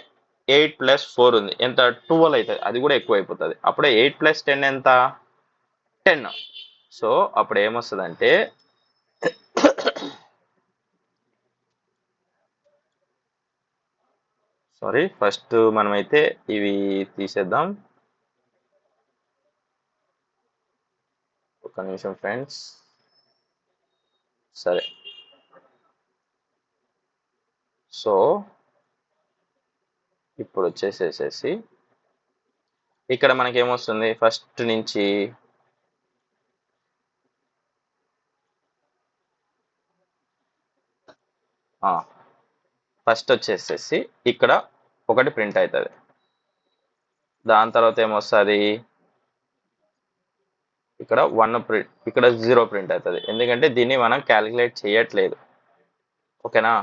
[SPEAKER 1] 8 + 4 ఉంది ఎంత 12 అవుతుంది, అది కూడా ఎక్కువ అయిపోతుంది. అప్పుడే 8 + 10 ఎంత 10. సో అప్పుడు ఏమొస్తుందంటే సారీ ఫస్ట్ మనమైతే ఇవి తీసేద్దాం. ఒక నిమిషం ఫ్రెండ్స్. సరే, సో ఇప్పుడు వచ్చేసేసి ఇక్కడ మనకి ఏమొస్తుంది ఫస్ట్ నుంచి ఫస్ట్ వచ్చేసేసి ఇక్కడ ఒకటి ప్రింట్ అవుతుంది. దాని తర్వాత ఏమొస్తుంది ఇక్కడ 1 ప్రింట్, ఇక్కడ 0 ప్రింట్ అవుతుంది. ఎందుకంటే దీన్ని మనం క్యాలిక్యులేట్ చేయట్లేదు. ఓకేనా?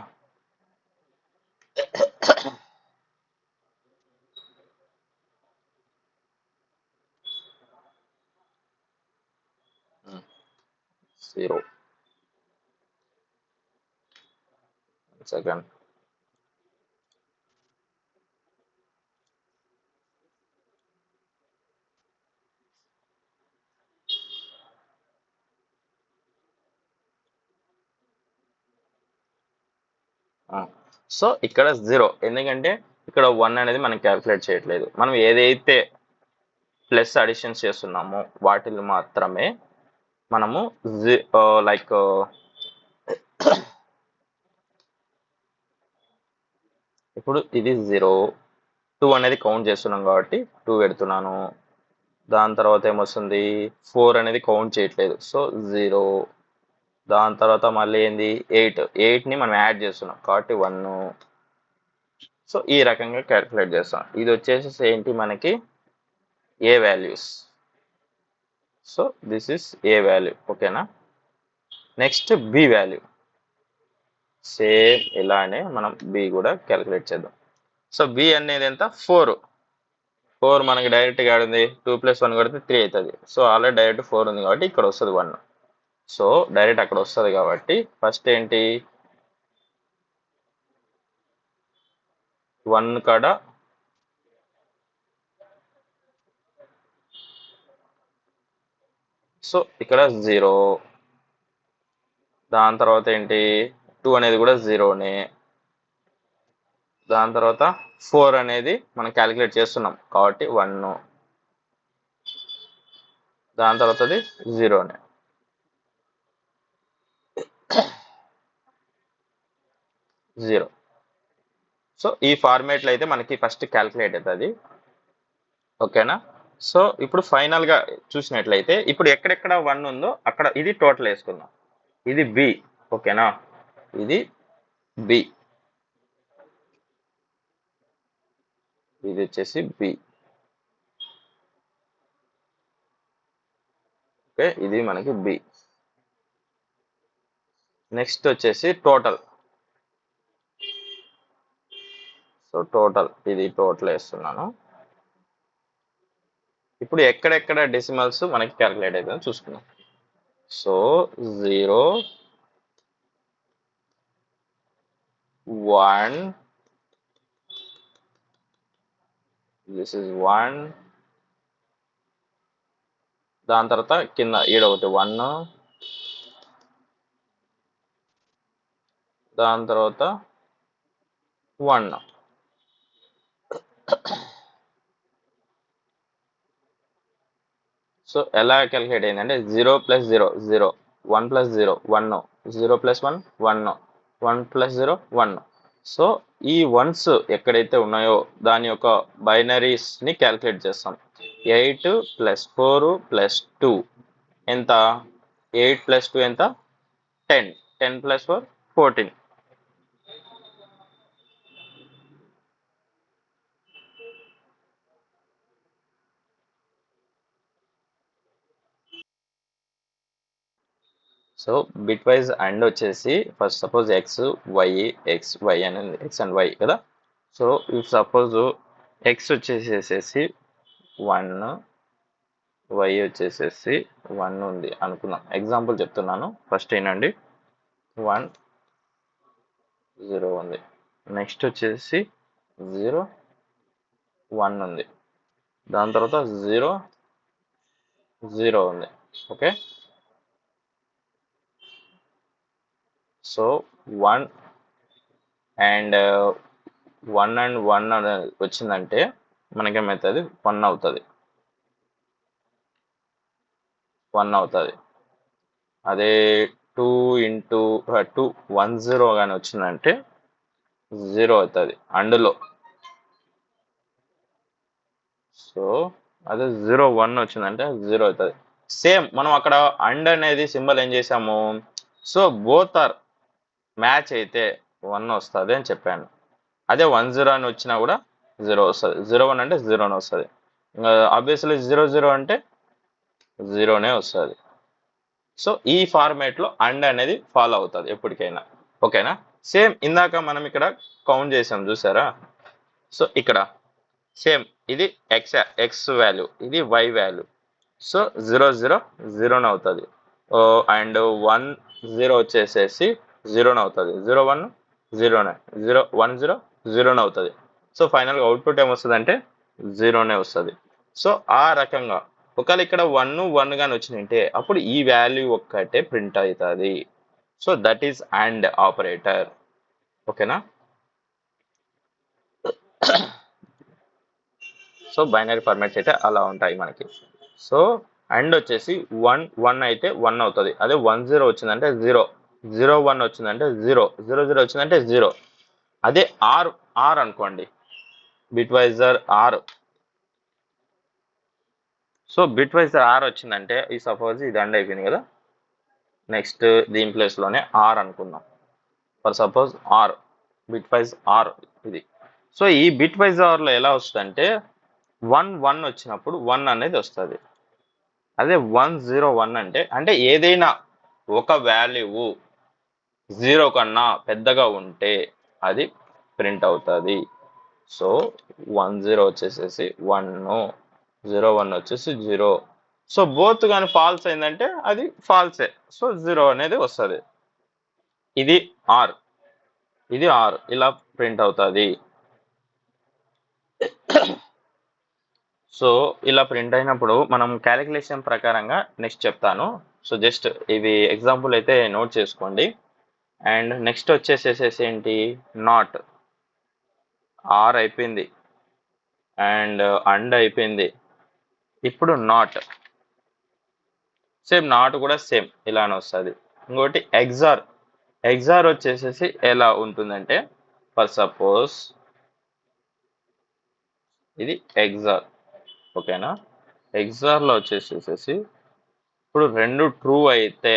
[SPEAKER 1] Zero second. సో ఇక్కడ 0 ఎందుకంటే ఇక్కడ 1 అనేది మనం క్యాలిక్యులేట్ చేయట్లేదు. మనం ఏదైతే ప్లస్ అడిషన్స్ చేస్తున్నామో వాటిని మాత్రమే మనము లైక్ ఇప్పుడు ఇది 0 2 అనేది కౌంట్ చేస్తున్నాం కాబట్టి 2 పెడుతున్నాను. దాని తర్వాత ఏమొస్తుంది 4 అనేది కౌంట్ చేయట్లేదు, సో 0. దాని తర్వాత మళ్ళీ ఏంది 8ని మనం యాడ్ చేస్తున్నాం కాబట్టి 1. సో ఈ రకంగా క్యాలిక్యులేట్ చేస్తాం. ఇది వచ్చేసి ఏంటి మనకి a values. So this is a value. ఓకేనా? నెక్స్ట్ బి వాల్యూ సేమ్ ఇలానే మనం బి కూడా క్యాలిక్యులేట్ చేద్దాం. సో బి అనేది ఎంత 4 మనకి డైరెక్ట్గా ఆడింది 2 + 1 కొడితే 3 అవుతుంది. సో ఆల్రెడీ డైరెక్ట్ 4 ఉంది కాబట్టి ఇక్కడ వస్తుంది 1. సో డైరెక్ట్ అక్కడ వస్తుంది కాబట్టి ఫస్ట్ ఏంటి 1 కాడ సో ఇక్కడ 0. దాని తర్వాత ఏంటి 2 అనేది కూడా 0నే. దాని తర్వాత 4 అనేది మనం క్యాలిక్యులేట్ చేస్తున్నాం కాబట్టి 1. దాని తర్వాత అది 0నే. 0. సో ఈ ఫార్మేట్లో అయితే మనకి ఫస్ట్ క్యాలిక్యులేట్ అవుతుంది. ఓకేనా? సో ఇప్పుడు ఫైనల్గా చూసినట్లయితే ఇప్పుడు ఎక్కడెక్కడ 1 ఉందో అక్కడ ఇది టోటల్ వేసుకుందాం. ఇది బి. ఓకేనా? ఇది బి, ఇది వచ్చేసి బి. ఓకే, ఇది మనకి బి. నెక్స్ట్ వచ్చేసి టోటల్. సో టోటల్, ఇది టోటల్ వేస్తున్నాను. ఇప్పుడు ఎక్కడెక్కడ డెసిమల్స్ మనకి క్యాలిక్యులేట్ అవుతుందో చూసుకుందాం. So 0 1 this is 1. దాని తర్వాత కింద ఒకటి 1. దాని తర్వాత 1. సో ఎలా క్యాలిక్యులేట్ అయిందంటే 0 + 0 0, 1 + 0 1, 0 + 1 1, 1 + 0 1. సో ఈ వన్స్ ఎక్కడైతే ఉన్నాయో దాని యొక్క బైనరీస్ని క్యాలిక్యులేట్ చేస్తాం. 8 + 4 + 2 ఎంత 8 + 2 ఎంత 10, 10 + 4 14. సో బిట్ వైజ్ అండ్ వచ్చేసి ఫస్ట్ సపోజ్ ఎక్స్ వై అనేది ఎక్స్ అండ్ వై కదా. సో ఇఫ్ సపోజ్ ఎక్స్ వచ్చేసేసి 1 వై వచ్చేసేసి 1 ఉంది అనుకుందాం. ఎగ్జాంపుల్ చెప్తున్నాను, ఫస్ట్ ఏనండి. 1 0 ఉంది. నెక్స్ట్ వచ్చేసి 0 1 ఉంది. దాని తర్వాత 0 0 ఉంది. ఓకే, సో 1 అండ్ 1 అండ్ 1 వచ్చిందంటే మనకేమవుతుంది, 1 అవుతుంది. 1 అవుతుంది. అదే 2 ఇంటూ 2 1 0 కానీ వచ్చిందంటే 0 అవుతుంది అండ్లో. సో అదే 0 1 వచ్చిందంటే 0 అవుతుంది. సేమ్ మనం అక్కడ అండ్ అనేది సింబల్ ఏం చేసాము, సో బోత్ ఆర్ మ్యాచ్ అయితే 1 వస్తుంది అని చెప్పాను. అదే 1 0 అని వచ్చినా కూడా 0 వస్తుంది. 0 1 అంటే 0 వస్తుంది. ఆబ్వియస్లీ 0 0 అంటే 0నే వస్తుంది. సో ఈ ఫార్మేట్లో అండ్ అనేది ఫాలో అవుతుంది ఎప్పటికైనా. ఓకేనా, సేమ్ ఇందాక మనం ఇక్కడ కౌంట్ చేసాం చూసారా. సో ఇక్కడ సేమ్ ఇది ఎక్స్ వాల్యూ, ఇది వై వాల్యూ. సో 0 0 0 అవుతుంది. అండ్ 1 0 వచ్చేసేసి 0 అవుతుంది. 0 1 0 0 1 0 0 అవుతుంది. సో ఫైనల్గా అవుట్పుట్ ఏమొస్తుంది అంటే 0నే వస్తుంది. సో ఆ రకంగా ఒకవేళ ఇక్కడ 1 1 కానీ వచ్చినాయంటే అప్పుడు ఈ వాల్యూ ఒక్కటే ప్రింట్ అవుతుంది. So that is and operator. ఓకేనా, సో బైనరీ ఫార్మాట్స్ అయితే అలా ఉంటాయి మనకి. సో అండ్ వచ్చేసి 1 1 అయితే 1 అవుతుంది. అదే 1 0 వచ్చిందంటే 0, 0 1 వచ్చిందంటే 0, 0 0 వచ్చిందంటే 0. అదే ఆర్ ఆర్ అనుకోండి, bit wiser or. So bit wiser or వచ్చిందంటే ఈ సపోజ్ ఇది అండ్ అయిపోయింది కదా, నెక్స్ట్ దీని ప్లేస్లోనే ఆర్ అనుకుందాం. For suppose or, bitwise or ఇది. సో ఈ బిట్ వైజ్ ఆర్లో ఎలా వస్తుందంటే 1 1 వచ్చినప్పుడు 1 అనేది వస్తుంది. అదే 1 0 1 అంటే ఏదైనా ఒక వాల్యూ 0 కన్నా పెద్దగా ఉంటే అది ప్రింట్ అవుతుంది. సో 1 0 వచ్చేసేసి 1, 0 1 వచ్చేసి 0. సో బోత్ కానీ ఫాల్స్ అయిందంటే అది ఫాల్సే. సో 0 అనేది వస్తుంది. ఇది ఆర్, ఇది ఆర్, ఇలా ప్రింట్ అవుతుంది. సో ఇలా ప్రింట్ అయినప్పుడు మనం క్యాలిక్యులేషన్ ప్రకారంగా నెక్స్ట్ చెప్తాను. సో జస్ట్ ఇవి ఎగ్జాంపుల్ అయితే నోట్ చేసుకోండి. అండ్ నెక్స్ట్ వచ్చేసేసేసి ఏంటి, నాట్. ఆర్ అయిపోయింది అండ్ అయిపోయింది. ఇప్పుడు నాట్, సేమ్ నాట్ కూడా సేమ్ ఇలానే వస్తుంది. ఇంకోటి ఎగ్జార్. ఎగ్జార్ వచ్చేసేసి ఎలా ఉంటుందంటే, ఫర్ సపోజ్ ఇది ఎగ్జార్. ఓకేనా, ఎగ్జార్లో వచ్చేసేసి ఇప్పుడు రెండు ట్రూ అయితే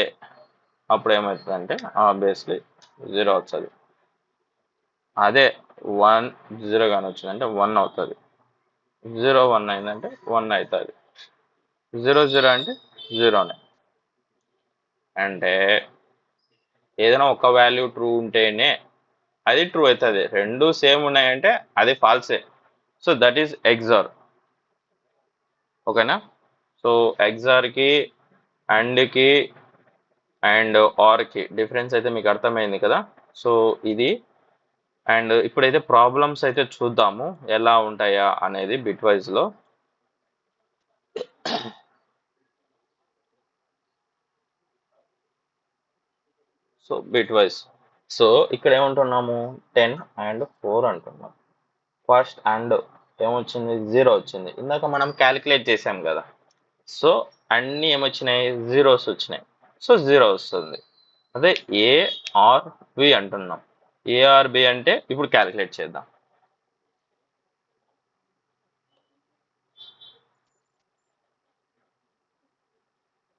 [SPEAKER 1] అప్పుడు ఏమవుతుందంటే ఆబ్వియస్లీ 0 వస్తుంది. అదే 1 0 కానీ వచ్చిందంటే 1 అవుతుంది. 0 1 అయిందంటే 1 అవుతుంది. 0 0 అంటే 0నే. అంటే ఏదైనా ఒక వాల్యూ ట్రూ ఉంటేనే అది ట్రూ అవుతుంది. రెండు సేమ్ ఉన్నాయంటే అది ఫాల్సే. So that is XOR. ఓకేనా, సో ఎగ్జార్కి అండ్కి అండ్ ఆర్కి డిఫరెన్స్ అయితే మీకు అర్థమైంది కదా. సో ఇది అండ్ ఇప్పుడైతే ప్రాబ్లమ్స్ అయితే చూద్దాము ఎలా ఉంటాయా అనేది బిట్ వైజ్లో. సో బిట్ వైజ్, సో ఇక్కడ ఏమంటున్నాము 10 and 4 అంటున్నాం. ఫస్ట్ అండ్ ఏమొచ్చింది 0 వచ్చింది. ఇందాక మనం క్యాలిక్యులేట్ చేసాం కదా. సో అన్నీ ఏమొచ్చినాయి, జీరోస్ వచ్చినాయి. సో 0 వస్తుంది. అదే ఏఆర్బి అంటున్నాం. ఏఆర్బి అంటే ఇప్పుడు క్యాలిక్యులేట్ చేద్దాం.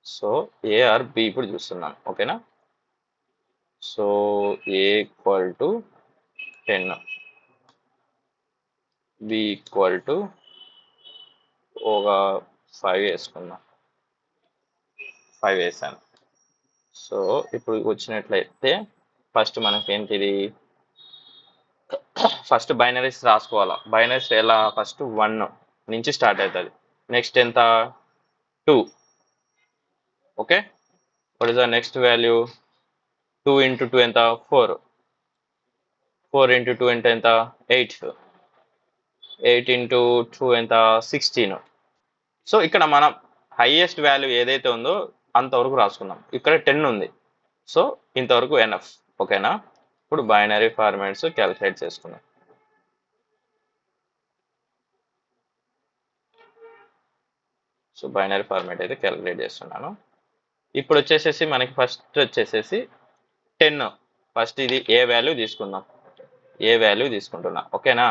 [SPEAKER 1] సో ఏఆర్బి ఇప్పుడు చూస్తున్నాం. ఓకేనా, so A equal to 10, b equal to ఒక 5 వేసుకుందాం. 5 వేసాను. సో ఇప్పుడు వచ్చినట్లయితే ఫస్ట్ మనకి ఏంటిది, ఫస్ట్ బైనరీస్ రాసుకోవాలా. బైనరీస్ ఎలా, ఫస్ట్ 1 నుంచి స్టార్ట్ అవుతుంది. నెక్స్ట్ ఎంత 2. Okay, what is the next value? 2 into 2 ఎంత 4. 4 into 2 అంటే ఎంత 8. 8 into 2 ఎంత 16. సో ఇక్కడ మనం హైయెస్ట్ వాల్యూ ఏదైతే ఉందో అంతవరకు రాసుకుందాం. ఇక్కడ 10 ఉంది, సో ఇంతవరకు ఎనఫ్. ఓకేనా, ఇప్పుడు బైనరీ ఫార్మాట్స్ క్యాలిక్యులేట్ చేసుకుందాం. సో బైనరీ ఫార్మాట్ అయితే క్యాలిక్యులేట్ చేస్తున్నాను. ఇప్పుడు వచ్చేసేసి మనకి ఫస్ట్ వచ్చేసేసి 10. ఫస్ట్ ఇది ఏ వాల్యూ తీసుకుందాం, ఏ వాల్యూ తీసుకుంటున్నా. ఓకేనా,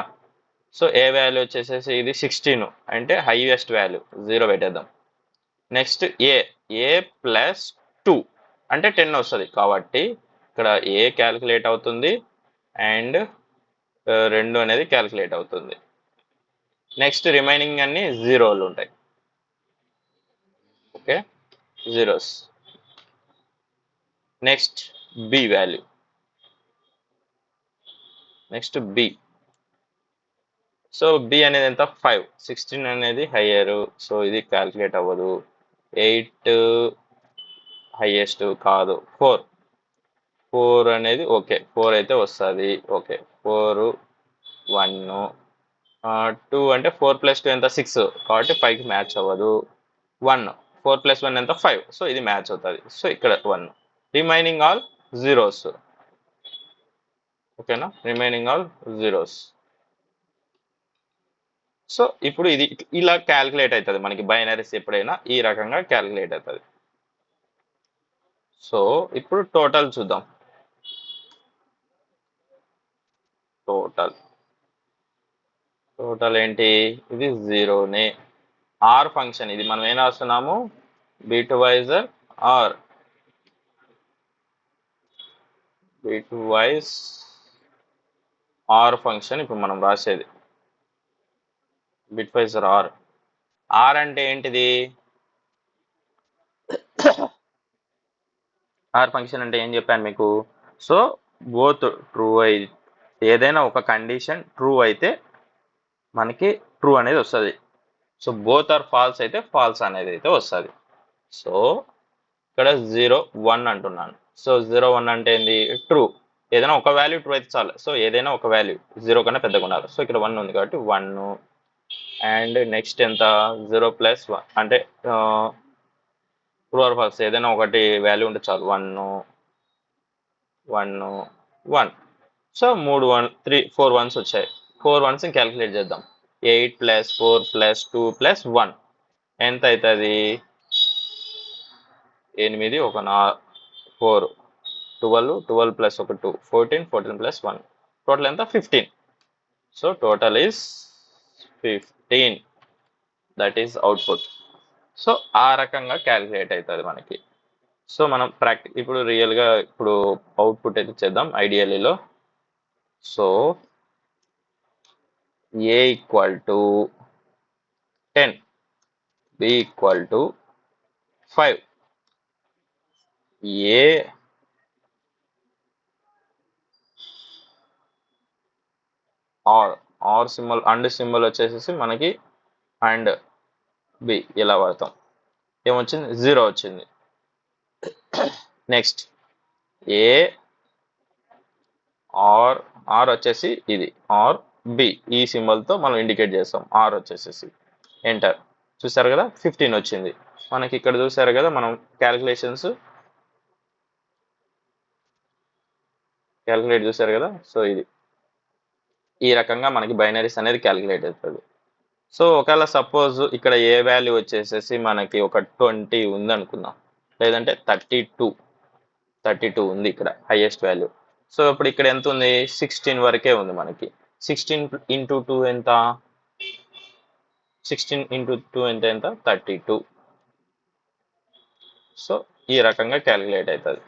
[SPEAKER 1] సో ఏ వాల్యూ వచ్చేసేసి ఇది 16 అంటే హైయెస్ట్ వాల్యూ 0 పెట్టేద్దాం. నెక్స్ట్ ఏ ప్లస్ 2 అంటే 10 వస్తుంది కాబట్టి ఇక్కడ ఏ క్యాలిక్యులేట్ అవుతుంది అండ్ 2 అనేది క్యాలిక్యులేట్ అవుతుంది. నెక్స్ట్ రిమైనింగ్ అన్ని జీరోలు ఉంటాయి. Okay, zeros. Next B value, next B. So B అనేది ఎంత 5. 16 అనేది హయ్యర్, సో ఇది క్యాలిక్యులేట్ అవ్వదు. 8 హైయెస్ట్ కాదు. 4 అనేది ఓకే, 4 అయితే వస్తుంది. ఓకే, 4 1 2 అంటే 4 + 2 ఎంత 6 కాబట్టి 5కి మ్యాచ్ అవ్వదు. 1 4 + 1 ఎంత 5, సో ఇది మ్యాచ్ అవుతుంది. సో ఇక్కడ 1. Remaining all zeros. ఓకేనా, రిమైనింగ్ ఆల్ జీరోస్. సో ఇప్పుడు ఇది ఇలా క్యాలిక్యులేట్ అవుతుంది మనకి. బైనరీస్ ఎప్పుడైనా ఈ రకంగా క్యాలిక్యులేట్ అవుతుంది. సో ఇప్పుడు టోటల్ చూద్దాం. టోటల్ ఏంటి, ఇది జీరోనే. ఆర్ ఫంక్షన్ ఇది మనం ఏం రాస్తున్నాము, బిట్వైజర్ ఆర్, బిట్వైజ్ ఆర్ ఫంక్షన్ ఇప్పుడు మనం రాసేది బిట్వైజర్ ఆర్. ఆర్ అంటే ఏంటిది, ఆర్ ఫంక్షన్ అంటే ఏం చెప్పాను మీకు. సో బోత్ ట్రూ ఏదైనా ఒక కండిషన్ ట్రూ అయితే మనకి ట్రూ అనేది వస్తుంది. సో బోత్ ఆర్ ఫాల్స్ అయితే ఫాల్స్ అనేది అయితే వస్తుంది. సో ఇక్కడ 0 1 అంటున్నాను. సో 0 1 అంటే ఏంది, ట్రూ. ఏదైనా ఒక వాల్యూ ట్రూ అయితే చాలు. సో ఏదైనా ఒక వాల్యూ 0 కన్నా పెద్దగా ఉండాలి. సో ఇక్కడ 1 ఉంది కాబట్టి 1. అండ్ నెక్స్ట్ ఎంత 0 + 1 అంటే ట్రూ ఆర్ ఫాల్స్ ఏదైనా ఒకటి వాల్యూ ఉంటే చాలు. 1 1 1. సో 4 1s వచ్చాయి. 4 1s క్యాలిక్యులేట్ చేద్దాం. 8 + 4 + 2 + 1 ఎంత అవుతుంది, 8 1 4 12 12 + 1 2 14 14 + 1 టోటల్ ఎంత 15. So total is 15. That is output. So ఆ రకంగా క్యాలిక్యులేట్ అవుతుంది మనకి. సో మనం ఇప్పుడు రియల్గా ఇప్పుడు అవుట్పుట్ అయితే చేద్దాం ఐడియలీలో. So a = 10, b = 5. A or symbol and symbol వచ్చేసేసి మనకి అండ్ బి ఇలా వాడతాం. ఏమొచ్చింది, 0 వచ్చింది. నెక్స్ట్ ఏ ఆర్ వచ్చేసి ఇది ఆర్ బి ఈ సింబల్తో మనం ఇండికేట్ చేస్తాం. ఆర్ వచ్చేసేసి ఎంటర్. చూసారు కదా 15 వచ్చింది మనకి. ఇక్కడ చూసారు కదా మనం క్యాలిక్యులేషన్స్ క్యాలిక్యులేట్ చూసారు కదా. సో ఇది ఈ రకంగా మనకి బైనరీస్ అనేది క్యాలిక్యులేట్ అవుతుంది. సో ఒకవేళ సపోజ్ ఇక్కడ ఏ వాల్యూ వచ్చేసేసి మనకి ఒక 20 ఉంది అనుకుందాం, లేదంటే 32 ఉంది ఇక్కడ హైయెస్ట్ వాల్యూ. సో ఇప్పుడు ఇక్కడ ఎంత ఉంది, 16 వరకే ఉంది మనకి. 16 × 2 ఎంత, 16 × 2 ఎంత 32. సో ఈ రకంగా క్యాలిక్యులేట్ అవుతుంది.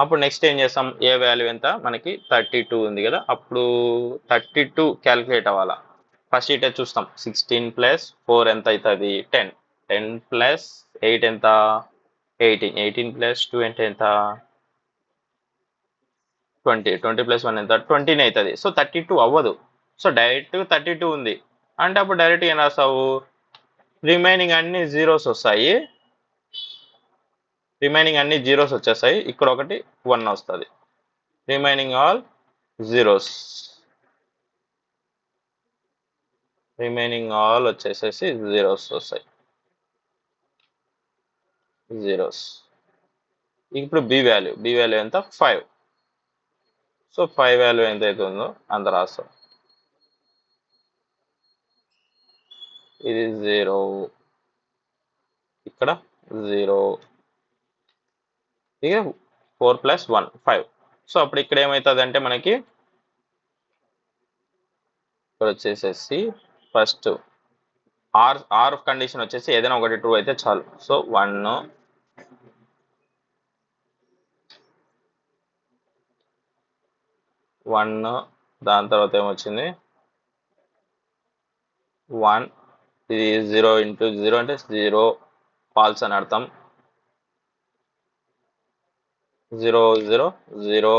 [SPEAKER 1] అప్పుడు నెక్స్ట్ ఏం చేస్తాం, ఏ వాల్యూ ఎంత మనకి 32 ఉంది కదా, అప్పుడు 32 క్యాలిక్యులేట్ అవ్వాలా. ఫస్ట్ ఇటే చూస్తాం. 16 + 4 ఎంత అవుతుంది, 10. 10 + 8 ఎంత 18. 18 + 2 అంటే ఎంత 20. 20 + 1 ఎంత 20 అవుతుంది. సో 32 అవ్వదు. సో డైరెక్ట్ 32 ఉంది అంటే అప్పుడు డైరెక్ట్ ఏం రాస్తావు, రిమైనింగ్ అన్ని జీరోస్ వస్తాయి, రిమైనింగ్ అన్ని జీరోస్ వచ్చేస్తాయి, ఇక్కడ ఒకటి 1 వస్తుంది, remaining all zeros, remaining all వచ్చేసేసి జీరోస్ వస్తాయి, జీరోస్. ఇప్పుడు బి వాల్యూ ఎంత 5. సో 5 వాల్యూ ఎంత అవుతుందో అంత రాస్తాం. ఇది 0, ఇక్కడ 0, ఇక 4 + 1 5. సో అప్పుడు ఇక్కడ ఏమవుతుంది అంటే మనకి ఇక్కడ వచ్చేసేసి ఫస్ట్ ఆర్ కండిషన్ వచ్చేసి ఏదైనా ఒకటి ట్రూ అయితే చాలు. సో 1, దాని తర్వాత ఏమొచ్చింది 1, ఇది 0 × 0 అంటే 0 ఫాల్స్ అని అర్థం, 0 0 0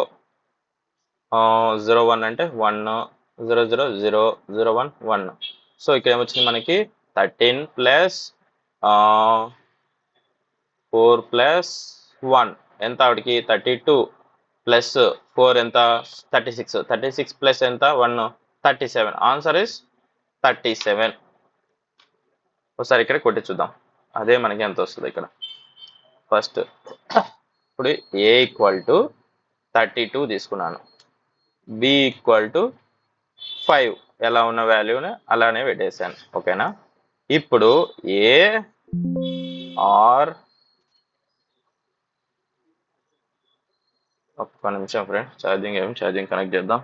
[SPEAKER 1] 0 1 అంటే 1, 0 0 0 0 1 1. సో ఇక్కడ ఏమొచ్చింది మనకి 13 + 4 + 1 ఎంత ఆవిడకి 32 + 4 ఎంత 36, 36 + ఎంత 1 37. Answer is 37. ఒకసారి ఇక్కడ కొట్టి చూద్దాం, అదే మనకి ఎంత వస్తుంది ఇక్కడ. ఫస్ట్ ఇప్పుడు A = 32 తీసుకున్నాను, B = 5 ఎలా ఉన్న వాల్యూని అలానే పెట్టేశాను. ఓకేనా. ఇప్పుడు ఏ ఆర్ ఒక్క నిమిషం ఫ్రెండ్, ఛార్జింగ్ కనెక్ట్ చేద్దాం.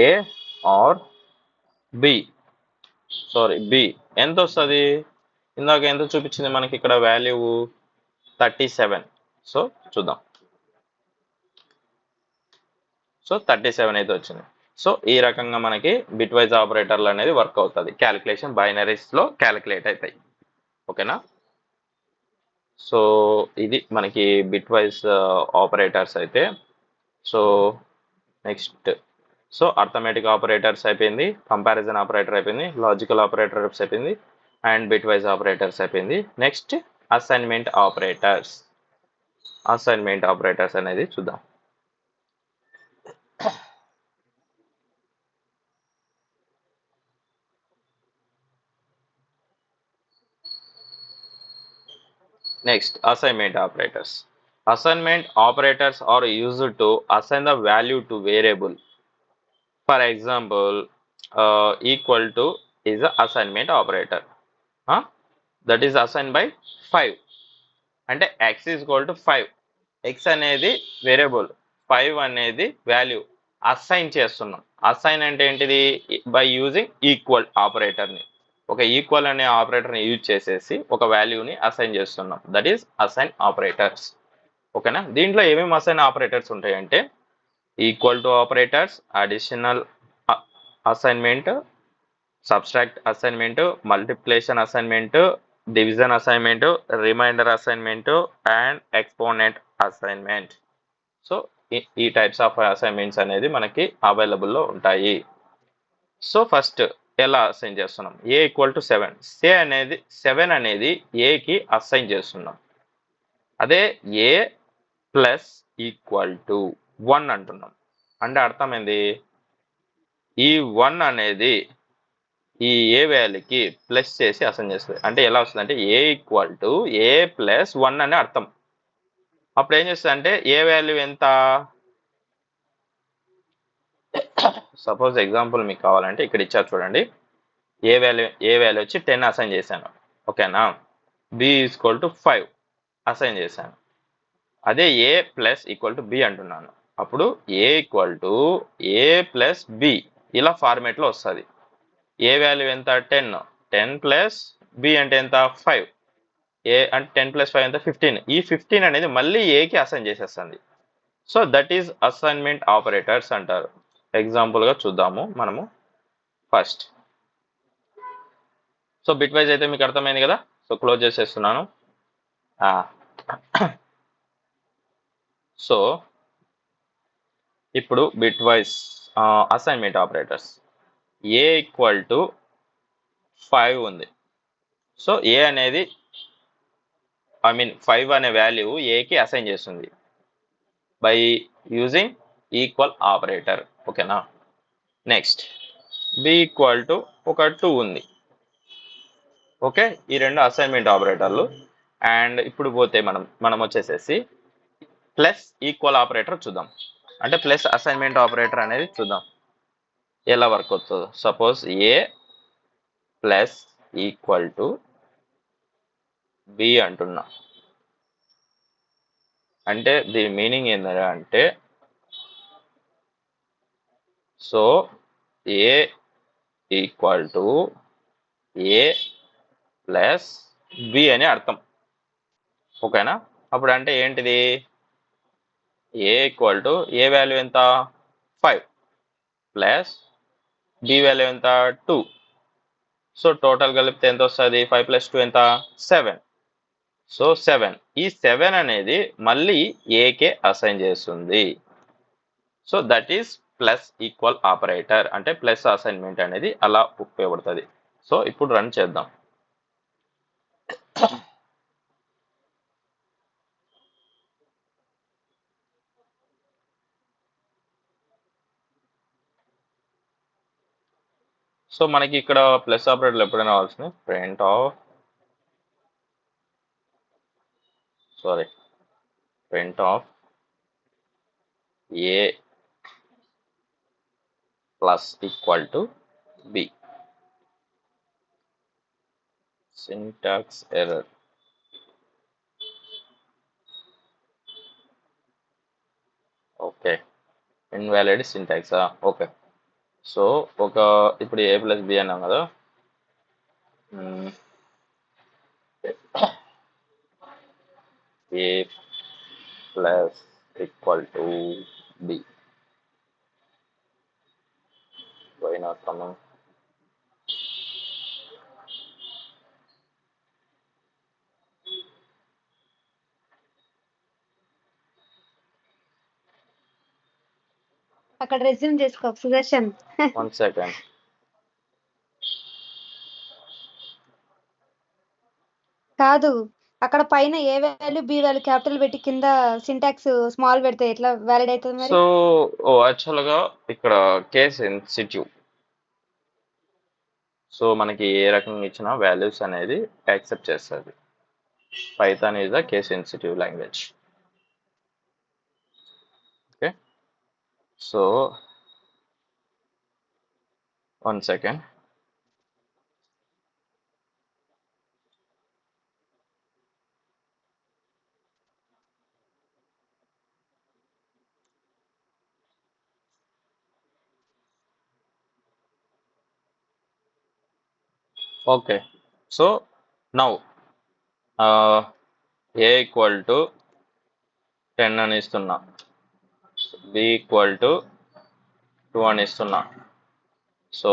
[SPEAKER 1] ఏ ఆర్ బి, సారీ బి ఎంత వస్తుంది, ఇందాక ఎంత చూపించింది మనకి ఇక్కడ వాల్యూ 37. సో చూద్దాం. సో 37 అయితే వచ్చింది. సో ఈ రకంగా మనకి బిట్ వైజ్ ఆపరేటర్లు అనేది వర్క్ అవుతుంది, క్యాలిక్యులేషన్ బైనరీస్లో క్యాలిక్యులేట్ అవుతాయి. ఓకేనా. సో ఇది మనకి బిట్ వైజ్ ఆపరేటర్స్ అయితే. So next, so arithmetic operators అయిపోయింది, కంపారిజన్ ఆపరేటర్ అయిపోయింది, లాజికల్ ఆపరేటర్స్ అయిపోయింది, అండ్ బిట్ వైజ్ ఆపరేటర్స్ అయిపోయింది. నెక్స్ట్ అసైన్మెంట్ ఆపరేటర్స్ అనేది చూద్దాం. Next, assignment operators. Assignment operators are used to assign the value to variable. For example, equal to is a assignment operator. That is assigned by 5. అంటే x is equal to 5. x అనేది variable, 5 అనేది value. Assign చేస్తున్నాం. Assign అంటే ఏంటిది, by using equal ఆపరేటర్ని, ఒక equal అనే ఆపరేటర్ని యూజ్ చేసేసి ఒక వాల్యూని అసైన్ చేస్తున్నాం. That is assign operators. ఓకేనా. దీంట్లో ఏమేమి అసైన్ ఆపరేటర్స్ ఉంటాయంటే equal to operators, additional assignment, subtract assignment, multiplication assignment, division assignment, reminder assignment, and exponent assignment. So ఈ టైప్స్ ఆఫ్ అసైన్మెంట్స్ అనేది మనకి అవైలబుల్లో ఉంటాయి. సో ఫస్ట్ ఎలా అసైన్ చేస్తున్నాం, ఏ = 7. 7 అనేది ఏకి అసైన్ చేస్తున్నాం. అదే ఏ ప్లస్ = 1 అంటున్నాం. అంటే అర్థమైంది, ఈ 1 అనేది ఈ ఏ వాల్యూకి ప్లస్ చేసి అసైన్ చేస్తుంది. అంటే ఎలా వస్తుంది అంటే ఏ = ఏ + 1 అని అర్థం. అప్పుడు ఏం చేస్తుంది అంటే ఏ వాల్యూ ఎంత, సపోజ్ ఎగ్జాంపుల్ మీకు కావాలంటే ఇక్కడ ఇచ్చారు చూడండి, ఏ వాల్యూ వచ్చి 10 అసైన్ చేశాను. ఓకేనా. B = 5 అసైన్ చేశాను. అదే ఏ ప్లస్ = B అంటున్నాను. అప్పుడు ఏ = ఏ ప్లస్ B ఇలా ఫార్మేట్లో వస్తుంది. ఏ వాల్యూ ఎంత 10, 10 + B అంటే ఎంత 5, ఏ అంటే 10 + 5 ఎంత 15. ఈ 15 అనేది మళ్ళీ ఏకి అసైన్ చేసేస్తుంది. So that is assignment operators అంటారు. ఎగ్జాంపుల్గా చూద్దాము మనము ఫస్ట్. సో బిట్ వైజ్ అయితే మీకు అర్థమైంది కదా. సో క్లోజ్ చేసేస్తున్నాను. సో ఇప్పుడు bit wise assignment operators A equal to 5 ఉంది. సో ఏ అనేది 5 అనే వాల్యూ ఏకి అసైన్ చేస్తుంది బై యూజింగ్ ఈక్వల్ ఆపరేటర్. ఓకేనా. నెక్స్ట్ బి ఈక్వల్ టు ఒక 2 ఉంది. ఓకే, ఈ రెండు అసైన్మెంట్ ఆపరేటర్లు. అండ్ ఇప్పుడు పోతే మనం వచ్చేసేసి ప్లస్ ఈక్వల్ ఆపరేటర్ చూద్దాం. అంటే ప్లస్ అసైన్మెంట్ ఆపరేటర్ అనేది చూద్దాం ఎలా వర్క్ అవుతుందో. Suppose A plus equal to B అంటున్నా. అంటే దీని మీనింగ్ ఏంటంటే so A equal to A plus B అని అర్థం. ఓకేనా. అప్పుడు అంటే ఏంటిది, A equal to A value ఎంత 5 ప్లస్ బి వాల్యూ ఎంత 2. సో టోటల్ కలిపితే ఎంత వస్తుంది, 5 + 2 ఎంత 7. సో 7, ఈ 7 అనేది మళ్ళీ ఏకే అసైన్ చేస్తుంది. So that is plus equal operator. అంటే ప్లస్ అసైన్మెంట్ అనేది అలా ఉపయోగపడుతుంది. సో ఇప్పుడు రన్ చేద్దాం. సో మనకి ఇక్కడ ప్లస్ ఆపరేటర్లు ఎప్పుడైనా రావాల్సింది print of a plus equal to b. Syntax error. Okay, invalid సింటాక్సా. ఓకే. సో ఇప్పుడు ఏ ప్లస్ బి అన్నాం కదా. A plus equal to b. Why not coming?
[SPEAKER 2] అక్కడ రెజ్యూమ్ చేసుకో సుదర్శన్.
[SPEAKER 1] 1 సెకండ్.
[SPEAKER 2] కాదు, అక్కడ పైన a value b value capital పెట్టి కింద సింటాక్స్ స్మాల్ పెడితే ఎట్లా వ్యాలిడ్ అవుతుంది మరి?
[SPEAKER 1] సో యాక్చువల్గా ఇక్కడ కేస్ సెన్సిటివ్. సో మనకి ఏ రకంగా ఇచ్చిన వాల్యూస్ అనేది యాక్సెప్ట్ చేస్తుంది. Python is the case sensitive language. Okay. So 1 second. Okay. So now a equal to 10 అని ఇస్తున్నా, బి ఈక్వల్ టు 2 అని ఇస్తున్నా. So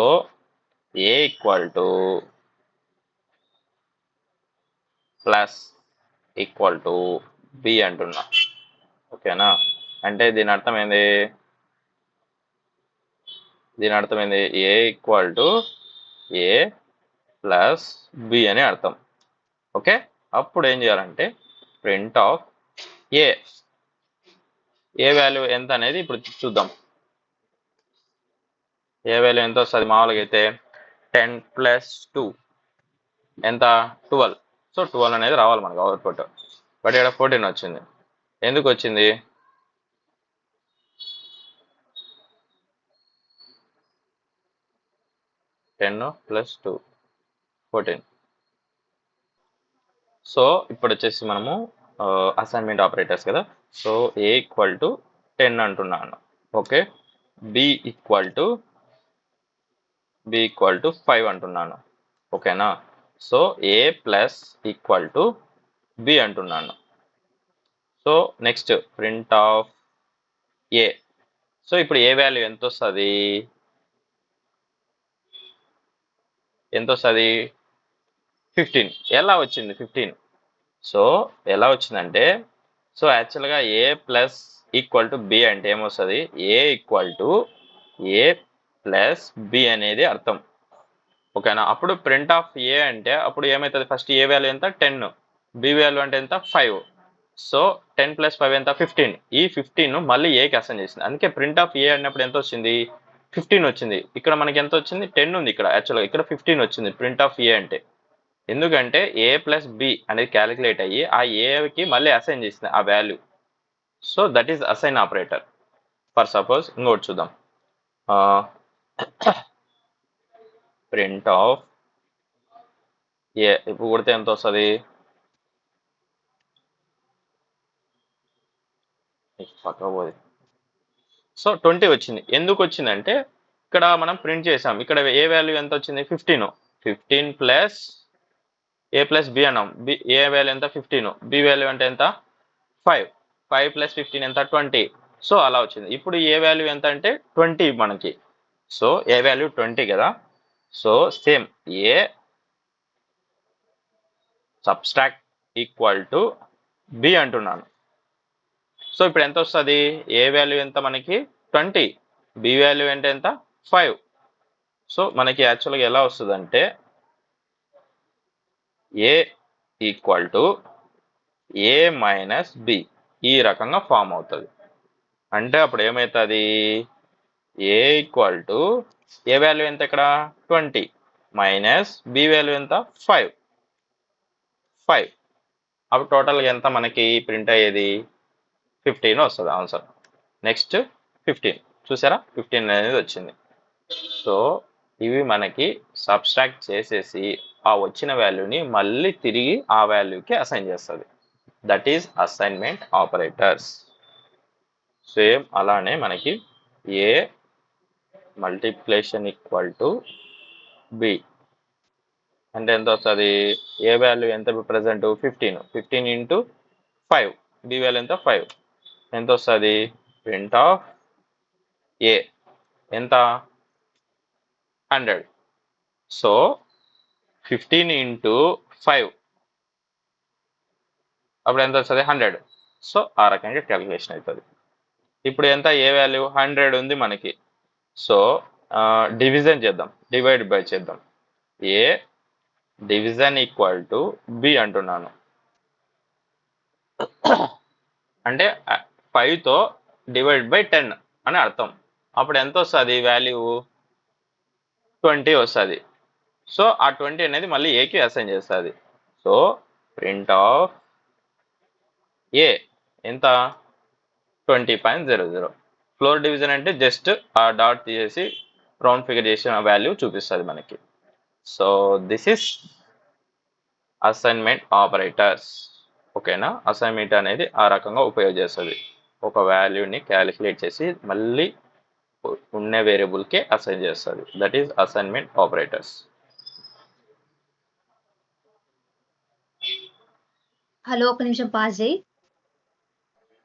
[SPEAKER 1] A equal to plus equal to B అంటున్నా. ఓకేనా. అంటే దీని అర్థం ఏంది, a equal to A plus B అని అర్థం. ఓకే. అప్పుడు ఏం చేయాలంటే ప్రింట్ ఆఫ్ ఏ వాల్యూ ఎంత అనేది ఇప్పుడు చూద్దాం. ఏ వాల్యూ ఎంత వస్తుంది మామూలుగా అయితే 10 + 2 ఎంత 12. సో 12 అనేది రావాలి మనకు అవుట్పుట్. బట్ ఇక్కడ 14 వచ్చింది. ఎందుకు వచ్చింది? టెన్ + 2 14. సో ఇప్పుడు వచ్చేసి మనము అసైన్మెంట్ ఆపరేటర్స్ కదా. సో ఏ ఈక్వల్ టు 10 అంటున్నాను. ఓకే. బి ఈక్వల్ టు 5 అంటున్నాను. ఓకేనా. So a plus equal to b అంటున్నాను. So next print of a. So ఇప్పుడు ఏ వాల్యూ ఎంత వస్తుంది, 15. ఎలా వచ్చింది 15? సో ఎలా వచ్చిందంటే, సో యాక్చువల్గా a plus equal to b అంటే ఏమొస్తుంది, a equal to A plus b అనేది అర్థం. ఓకేనా, అప్పుడు ప్రింట్ ఆఫ్ ఏ అంటే అప్పుడు ఏమవుతుంది, ఫస్ట్ ఏ వాల్యూ ఎంత 10, బి వాల్యూ అంటే ఎంత 5. సో 10 + 5 ఎంత 15. ఈ 15 మళ్ళీ ఏకి అసైన్ చేసింది, అందుకే ప్రింట్ ఆఫ్ ఏ అన్నప్పుడు ఎంత వచ్చింది 15 వచ్చింది. ఇక్కడ మనకి ఎంత వచ్చింది 10 ఉంది, ఇక్కడ యాక్చువల్గా ఇక్కడ 15 వచ్చింది ప్రింట్ ఆఫ్ ఏ అంటే. ఎందుకంటే ఏ ప్లస్ బి అనేది క్యాలిక్యులేట్ అయ్యి ఆ ఏకి మళ్ళీ అసైన్ చేసింది ఆ value. So that is assign operator. For suppose ఇంకోటి చూద్దాం, ప్రింట్ ఆఫ్ ఏ ఇప్పుడు కొడితే ఎంత వస్తుంది, పక్కపోది. సో 20 వచ్చింది. ఎందుకు వచ్చిందంటే ఇక్కడ మనం ప్రింట్ చేసాం, ఇక్కడ ఏ వాల్యూ ఎంత వచ్చింది 15. 15 ప్లస్ ఏ ప్లస్ బి అన్నాం, బి ఏ వాల్యూ ఎంత 15, బి వాల్యూ అంటే ఎంత 5. 5 + 15 ఎంత 20. సో అలా వచ్చింది. ఇప్పుడు ఏ వాల్యూ ఎంత అంటే 20 మనకి. సో ఏ వాల్యూ 20 కదా. So same A subtract equal to b అంటున్నాను. సో ఇప్పుడు ఎంత వస్తుంది, ఏ వాల్యూ ఎంత మనకి 20, బి వాల్యూ అంటే ఎంత 5. సో మనకి యాక్చువల్గా ఎలా వస్తుంది అంటే a equal to a minus b ఈ రకంగా ఫామ్ అవుతుంది. అంటే అప్పుడు ఏమవుతుంది, a equal to A value ఎంత ఇక్కడ 20 మైనస్ బి వాల్యూ ఎంత 5. అప్పుడు టోటల్గా ఎంత మనకి ప్రింట్ అయ్యేది 15 వస్తుంది ఆన్సర్. నెక్స్ట్ 15 చూసారా 15 అనేది వచ్చింది. సో ఇవి మనకి సబ్స్ట్రాక్ట్ చేసేసి ఆ వచ్చిన వాల్యూని మళ్ళీ తిరిగి ఆ వాల్యూకి అసైన్ చేస్తుంది. That is assignment operators. Same అలానే మనకి ఏ మల్టిప్లికేషన్ ఈక్వల్ టు బి అంటే ఎంత వస్తుంది, ఏ వాల్యూ ఎంత ప్రజెంట్ 15 ఇంటూ 5, బి వాల్యూ ఎంత 5, ఎంత వస్తుంది ప్రింట్ ఆఫ్ ఏ ఎంత 100. సో 15 ఇంటూ 5 అప్పుడు ఎంత వస్తుంది 100. సో ఆ రకంగా క్యాలిక్యులేషన్ అవుతుంది. ఇప్పుడు ఎంత ఏ వాల్యూ 100 ఉంది మనకి. సో డివిజన్ చేద్దాం, డివైడ్ బై చేద్దాం. ఏ డివిజన్ ఈక్వల్ టు బి అంటున్నాను. అంటే 5తో డివైడ్ బై 10 అని అర్థం. అప్పుడు ఎంత వస్తుంది వాల్యూ 20 వస్తుంది. సో ఆ 20 అనేది మళ్ళీ ఏకి అసైన్ చేస్తుంది. సో ప్రింట్ ఆఫ్ ఏ ఎంత 20.00. ఫ్లోర్ డివిజన్ అంటే జస్ట్ ఆ డాట్ తీసేసి రౌండ్ ఫిగర్ చేసిన వాల్యూ చూపిస్తుంది మనకి. So this is assignment operators. ఓకేనా, అసైన్మెంట్ అనేది ఆ రకంగా ఉపయోగ చేస్తుంది. ఒక వాల్యూని క్యాలిక్యులేట్ చేసి మళ్ళీ ఉన్న వేరియబుల్కి అసైన్ చేస్తుంది. That is assignment operators.
[SPEAKER 2] Hello ఒక నిమిషం పాజ్ చేయి.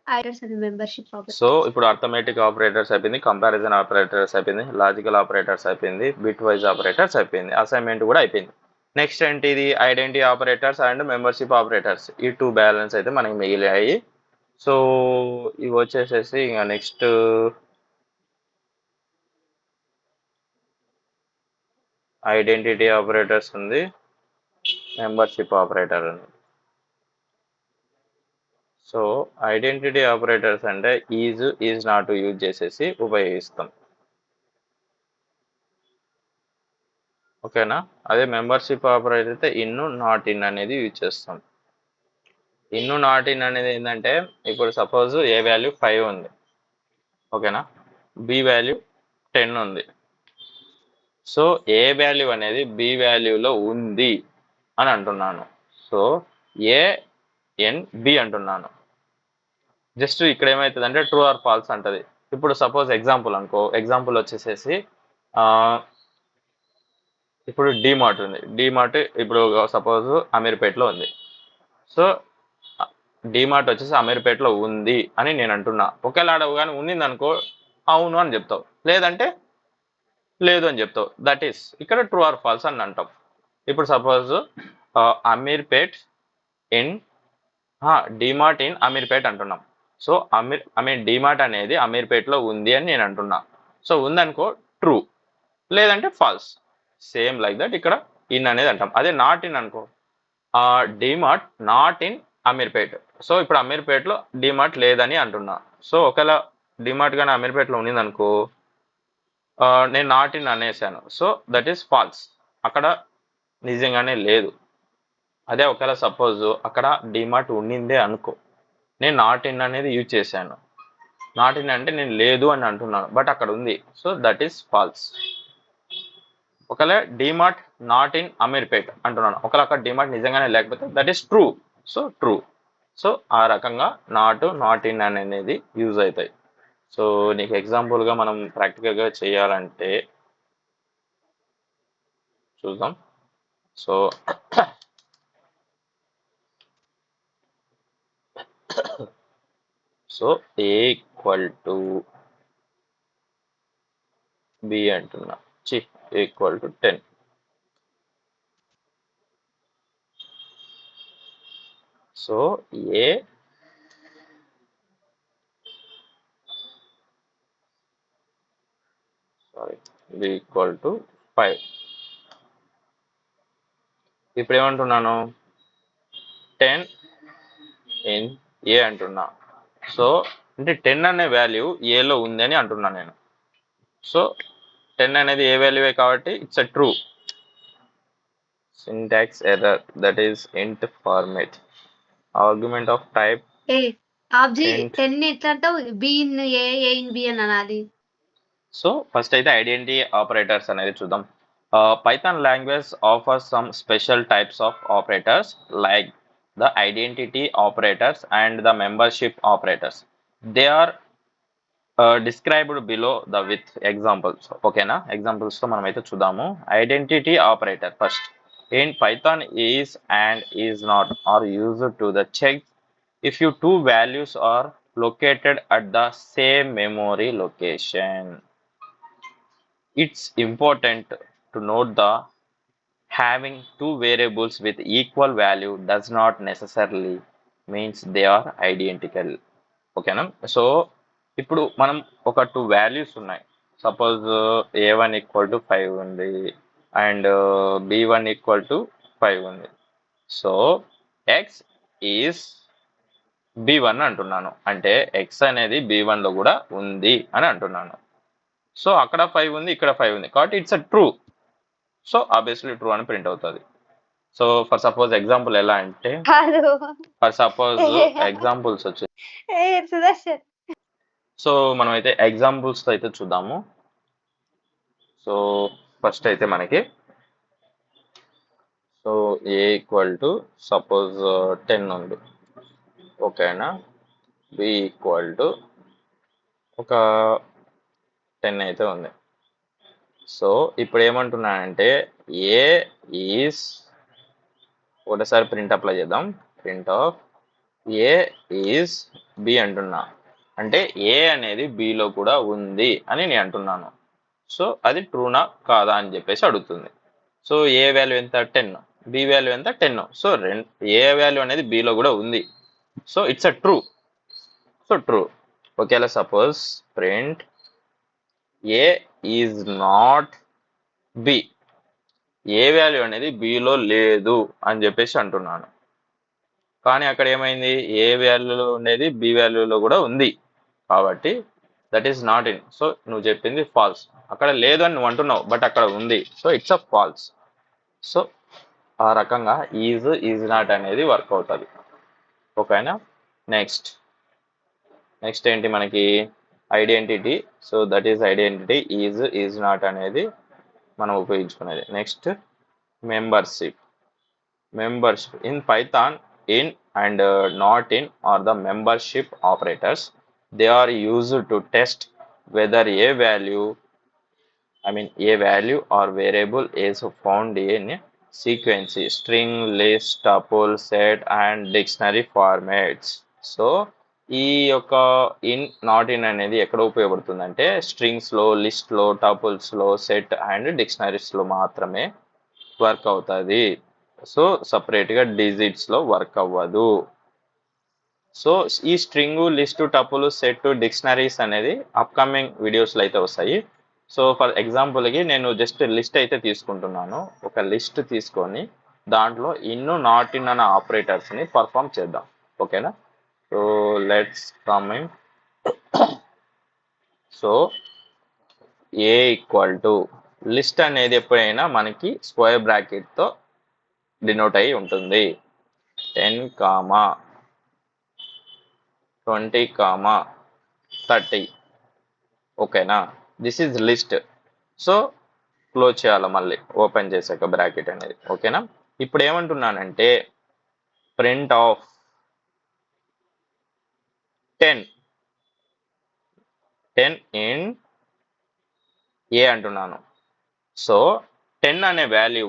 [SPEAKER 2] Operators and membership operators.
[SPEAKER 1] So ఇప్పుడు అర్థమెటిక్ ఆపరేటర్స్ అయిపోయింది, కంపారిజన్ ఆపరేటర్స్ అయిపోయింది, లాజికల్ ఆపరేటర్స్ అయిపోయింది, బిట్ వైజ్ ఆపరేటర్స్ అయిపోయింది, అసైన్మెంట్ కూడా అయిపోయింది. నెక్స్ట్ ఏంటి, ఇది identity operators and membership operators. ఈ 2 బ్యాలెన్స్ అయితే మనకి మిగిలాయి. సో ఇవి వచ్చేసేసి ఇంకా నెక్స్ట్ ఐడెంటిటీ ఆపరేటర్స్ ఉంది, మెంబర్షిప్ ఆపరేటర్ ఉంది. సో ఐడెంటిటీ ఆపరేటర్స్ అంటే ఈజ్ నాట్ యూజ్ చేసేసి ఉపయోగిస్తాం. ఓకేనా, అదే మెంబర్షిప్ ఆపరేటర్ అయితే ఇన్ నాట్ ఇన్ అనేది యూజ్ చేస్తాం. ఇన్ నాట్ ఇన్ అనేది ఏంటంటే ఇప్పుడు సపోజ్ ఏ వాల్యూ 5 ఉంది, ఓకేనా, బి వాల్యూ 10 ఉంది. సో ఏ వాల్యూ అనేది బి వాల్యూలో ఉంది అని అంటున్నాను. సో ఏ ఎన్ బి అంటున్నాను. జస్ట్ ఇక్కడ ఏమవుతుంది అంటే ట్రూ ఆర్ ఫాల్స్ అంటది. ఇప్పుడు సపోజ్ ఎగ్జాంపుల్ అనుకో, ఎగ్జాంపుల్ వచ్చేసేసి ఇప్పుడు డిమార్ట్ ఉంది. డిమార్ట్ ఇప్పుడు సపోజ్ అమీర్పేటలో ఉంది. సో డిమార్ట్ వచ్చేసి అమీర్పేటలో ఉంది అని నేను అంటున్నా. ఒకవేళ ఆడ కానీ ఉండింది అనుకో అవును అని చెప్తావు, లేదంటే లేదు అని చెప్తావు. దట్ ఈస్ ఇక్కడ ట్రూ ఆర్ ఫాల్స్ అని అంటాం. ఇప్పుడు suppose Ameerpet in DMart in Ameerpet అంటున్నాం. సో డిమార్ట్ అనేది అమీర్పేటలో ఉంది అని నేను అంటున్నా. సో ఉందనుకో ట్రూ, లేదంటే ఫాల్స్. సేమ్ లైక్ దట్ ఇక్కడ ఇన్ అనేది అంటాం. అదే నాట్ ఇన్ అనుకో, DMart not in Ameerpet. So ఇప్పుడు అమీర్పేటలో డిమార్ట్ లేదని అంటున్నా. సో ఒకవేళ డిమార్ట్ కానీ అమీర్పేటలో ఉన్నింది అనుకో, నేను నాట్ ఇన్ అనేసాను. సో దట్ ఈస్ ఫాల్స్, అక్కడ నిజంగానే లేదు. అదే ఒకవేళ సపోజ్ అక్కడ డిమార్ట్ ఉండిందే అనుకో, నేను నాట్ ఇన్ అనేది యూజ్ చేశాను. నాట్ ఇన్ అంటే నేను లేదు అని అంటున్నాను, బట్ అక్కడ ఉంది. So that is falls. ఒకవేళ డిమార్ట్ నాట్ ఇన్ అమీర్పేట్ అంటున్నాను, ఒకవేళ అక్కడ డిమార్ట్ నిజంగానే లేకపోతే that is true. So true. So ఆ రకంగా నాట్ ఇన్ అనేది యూజ్ అవుతాయి. సో నీకు ఎగ్జాంపుల్గా మనం ప్రాక్టికల్గా చేయాలంటే చూద్దాం. So so A equal to B అంటున్నా, equal to 10. So a b equal to 5. ఇప్పుడు ఏమంటున్నాను, 10 ఇన్ ఏ అంటున్నా. సో అంటే 10 అనే వాల్యూ ఏలో ఉంది అని అంటున్నాను నేను. సో 10 అనేది ఏ వాల్యూవే కాబట్టి it's a true. Syntax error, that is int format, argument of type int.
[SPEAKER 2] 10 ఎట్లా అంటావు? B in a, a in b అని అనాలి.
[SPEAKER 1] సో ఫస్ట్ అయితే ఐడెంటిటీ ఆపరేటర్స్ అనేది చూద్దాం. Python language offers some special types of operators like the identity operators and the membership operators. They are described below the with examples. ఓకేనా, examples తో మనం అయితే చూద్దాము. Identity operator first. In Python, is and is not are used to the check if you two values are located at the same memory location. It's important to note the having two variables with equal value does not necessarily means they are identical. ఓకేనా. So ఇప్పుడు మనం ఒక 2 values ఉన్నాయి. Suppose a1 equal to 5 ఉంది and b1 equal to 5 ఉంది. So x is b1 అంటున్నాను, అంటే x అనేది b1 లో కూడా ఉంది అని అంటున్నాను. సో అక్కడ 5 ఉంది, ఇక్కడ 5 ఉంది, కాబట్టి it's a true. So obviously true అని ప్రింట్ అవుతుంది. సో ఫర్ సపోజ్ ఎగ్జాంపుల్ ఎలా అంటే, ఫర్ సపోజ్ ఎగ్జాంపుల్స్ వచ్చి సో మనం అయితే ఎగ్జాంపుల్స్ అయితే చూద్దాము. సో ఫస్ట్ అయితే మనకి so A equal to suppose 10 ఉంది, ఓకేనా. బి ఈక్వల్ టు ఒక 10 అయితే ఉంది. సో ఇప్పుడు ఏమంటున్నానంటే ఏ ఈజ్, ఒకటేసారి ప్రింట్ అప్లై చేద్దాం. Print of A is B అంటున్నా, అంటే ఏ అనేది బిలో కూడా ఉంది అని నేను అంటున్నాను. సో అది ట్రూనా కాదా అని చెప్పేసి అడుగుతుంది. సో ఏ వాల్యూ ఎంత 10, బి వాల్యూ ఎంత 10. సో ఏ వాల్యూ అనేది బిలో కూడా ఉంది. So it's a true. So true. ఓకేలా suppose print a is not b, a value అనేది బిలో లేదు అని చెప్పేసి అంటున్నాను. కానీ అక్కడ ఏమైంది, ఏ వాల్యూలో ఉండేది బి వాల్యూలో కూడా ఉంది, కాబట్టి that is not in. So నువ్వు చెప్పింది ఫాల్స్, అక్కడ లేదు అని నువ్వు అంటున్నావు, బట్ అక్కడ ఉంది. So it's a false. So ఆ రకంగా ఈజ్ నాట్ అనేది వర్క్ అవుతుంది. ఓకేనా. నెక్స్ట్ ఏంటి మనకి identity. So that is identity, is not అనేది మనం ఉపయోగించుకునేది. Next membership. In Python, in and not in are the membership operators. They are used to test whether a value or variable is found in sequence, string, list, tuple, set and dictionary formats. So ఈ యొక్క in not in అనేది ఎక్కడ ఉపయోగపడుతుందంటే strings లో, list లో, tuples లో, set and dictionaries లో మాత్రమే work అవుతుంది. సో సపరేట్గా డిజిట్స్లో వర్క్ అవ్వదు. సో ఈ string, list, tuple, set, dictionaries అనేది అప్కమింగ్ వీడియోస్లో అయితే వస్తాయి. సో ఫర్ ఎగ్జాంపుల్కి నేను జస్ట్ లిస్ట్ అయితే తీసుకుంటున్నాను. ఒక లిస్ట్ తీసుకొని దాంట్లో ఇన్, నాట్ ఇన్ అనే ఆపరేటర్స్ని పర్ఫామ్ చేద్దాం. ఓకేనా? So let's coming. So A equal to list అనేది ఎప్పుడైనా మనకి స్క్వేర్ బ్రాకెట్తో డినోట్ అయి ఉంటుంది. 10, 20, 30. ఓకేనా? This is list. So close చేయాలి మళ్ళీ ఓపెన్ చేసాక బ్రాకెట్ అనేది. ఓకేనా? ఇప్పుడు ఏమంటున్నానంటే ప్రింట్ ఆఫ్ 10 ఇన్ ఏ అంటున్నాను. సో 10 అనే వాల్యూ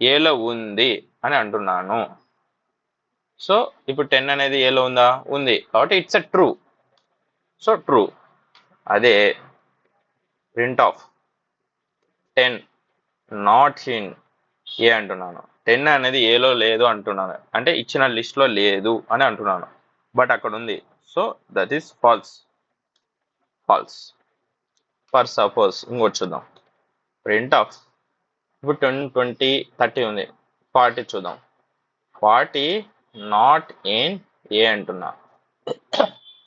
[SPEAKER 1] ఏలో ఉంది అని అంటున్నాను. సో ఇప్పుడు 10 అనేది ఏలో ఉందా? ఉంది. కాబట్టి it's a true. So true. అదే print of 10 not in a అంటున్నాను. 10 అనేది ఏలో లేదు అంటున్నాను, అంటే ఇచ్చిన లిస్ట్లో లేదు అని అంటున్నాను, బట్ అక్కడ ఉంది. So that is falls. For suppose ఇంకోటి చూద్దాం. ప్రింట్ ఆఫ్ ఇప్పుడు 10, 20, 30 ఉంది. 40 చూద్దాం. 40 నాట్ ఇన్ ఏ అంటున్నా.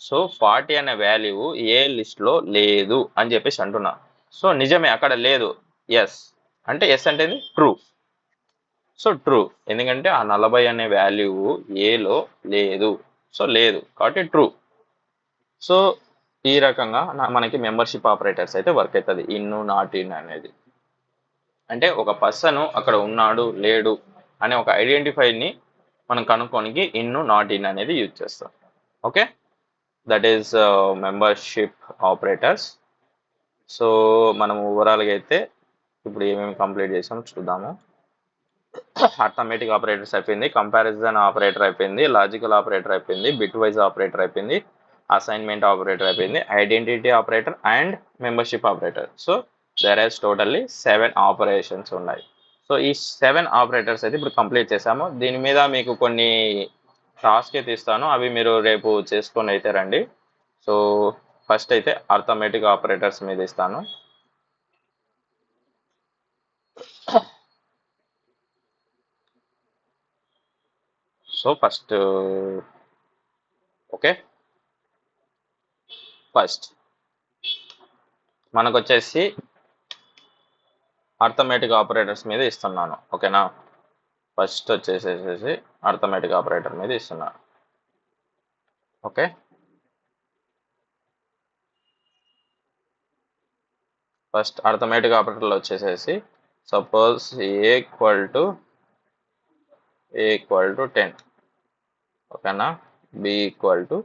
[SPEAKER 1] సో 40 అనే వాల్యూ ఏ లిస్ట్లో లేదు అని చెప్పేసి అంటున్నా. సో నిజమే, అక్కడ లేదు. ఎస్ అంటే ఎస్ అంటే ట్రూ. సో ట్రూ, ఎందుకంటే ఆ 40 అనే వాల్యూ ఏలో లేదు. సో లేదు కాబట్టి ట్రూ. సో ఈ రకంగా మనకి మెంబర్షిప్ ఆపరేటర్స్ అయితే వర్క్ అవుతుంది. ఇన్, నాట్ ఇన్ అనేది అంటే ఒక పర్సన్ అక్కడ ఉన్నాడు లేడు అనే ఒక ఐడెంటిఫైని మనం కనుక్కోనికి ఇన్, నాట్ ఇన్ అనేది యూజ్ చేస్తాం. Okay, that is membership operators. So మనం ఓవరాల్గా అయితే ఇప్పుడు ఏమేమి కంప్లీట్ చేసాం చూద్దాము. అర్థమెటిక్ ఆపరేటర్స్ అయిపోయింది, కంపారిజన్ ఆపరేటర్ అయిపోయింది, లాజికల్ ఆపరేటర్ అయిపోయింది, బిట్ వైజ్ ఆపరేటర్ అయిపోయింది, అసైన్మెంట్ ఆపరేటర్ అయిపోయింది, identity operator and membership operator. So there is totally 7 operations ఉన్నాయి. సో ఈ 7 ఆపరేటర్స్ అయితే ఇప్పుడు కంప్లీట్ చేసాము. దీని మీద మీకు కొన్ని టాస్క్ అయితే ఇస్తాను, అవి మీరు రేపు చేసుకొని అయితే రండి. సో ఫస్ట్ అయితే అర్థమెటిక్ ఆపరేటర్స్ మీద ఇస్తాను. సో ఫస్ట్ ఓకే, ఫస్ట్ మనకు వచ్చేసి అర్థమెటిక్ ఆపరేటర్స్ మీద ఇస్తున్నాను. ఓకేనా? ఫస్ట్ వచ్చేసేసి అర్థమెటిక్ ఆపరేటర్ మీద ఇస్తున్నాను. ఓకే, ఫస్ట్ అర్థమెటిక్ ఆపరేటర్లో వచ్చేసేసి సపోజ్ ఏ ఈక్వల్ టు 10. ఓకేనా? B equal to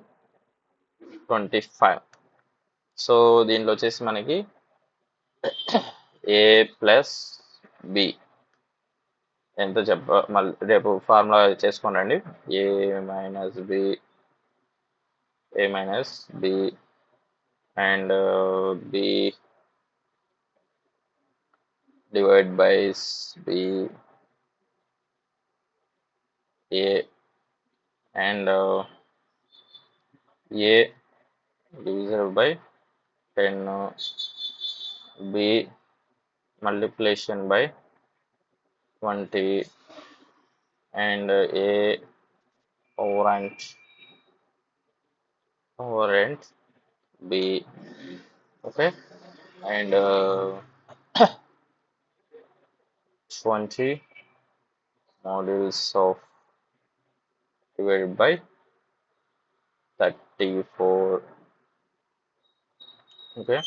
[SPEAKER 1] 25. సో దీనిలో వచ్చేసి మనకి ఏ ప్లస్ బి ఎంత మళ్ళీ రేపు ఫార్ములా చేసుకొని రండి. A minus b and b divide by b a and a division by 10 b multiplication by 20 and a overant b. Okay, and 20 modules of divided by 34. Okay,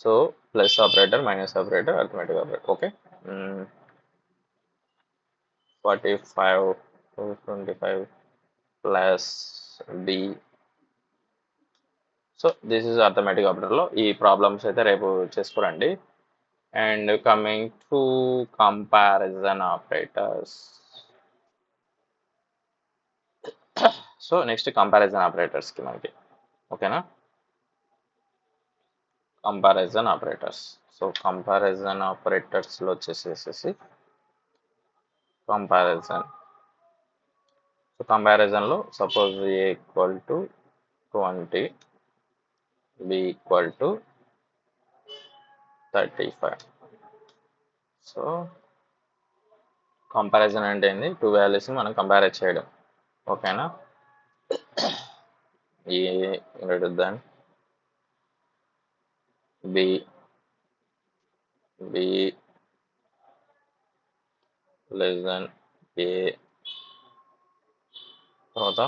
[SPEAKER 1] so plus operator, minus operator, arithmetic operator. Okay, 45 to 25 plus b. So this is arithmetic ఆపరేటర్లో ఈ problems అయితే రేపు చేసుకోరండి. And coming to comparison operators. So next comparison ఆపరేటర్స్కి మనకి ఓకేనా, comparison operators. So comparison ఆపరేటర్స్లో వచ్చేసేసి కంపారిజన్ సో కంపారిజన్లో suppose a equal to 20, b equal to 35. So comparison అంటే ఏంది, టూ వాల్యూస్ని మనం కంపేర్ చేయడం. ఓకేనా, a greater than b, b less than a, తర్వాత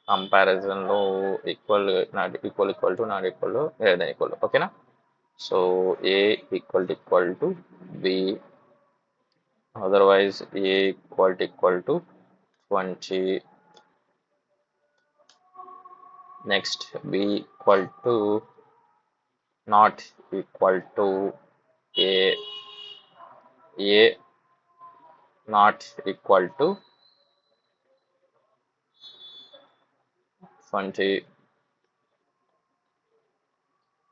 [SPEAKER 1] కంపారిజన్లో equal not equal equal to not equal to greater than equal to. ఓకేనా, so A equal to b, otherwise a equal to 20. Next b equal to not equal to a not equal to 20,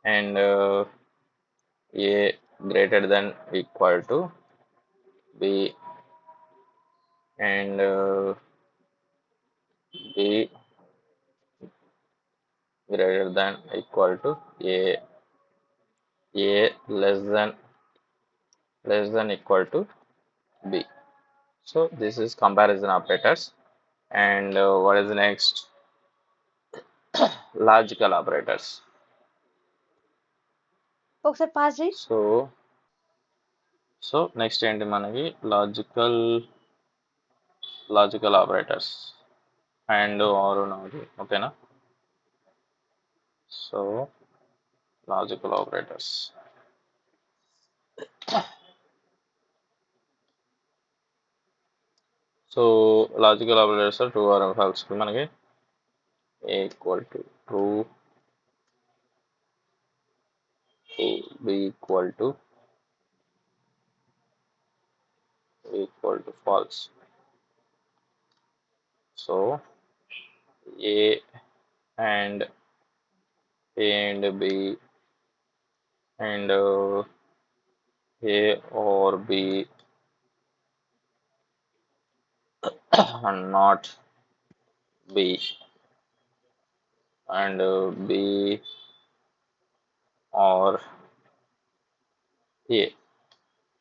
[SPEAKER 1] and a greater than equal to b, and b greater than equal to a less than equal to b. So this is comparison operators. And what is the next? Logical operators.
[SPEAKER 2] ఒకసారి pass చేయి.
[SPEAKER 1] సో next ఏంటి మనకి logical operators and or not. ఓకేనా, so logical operators. So logical operators true or false. మనకి a equal to true, b equal to false. So a and b and a or b and not b, and b or a.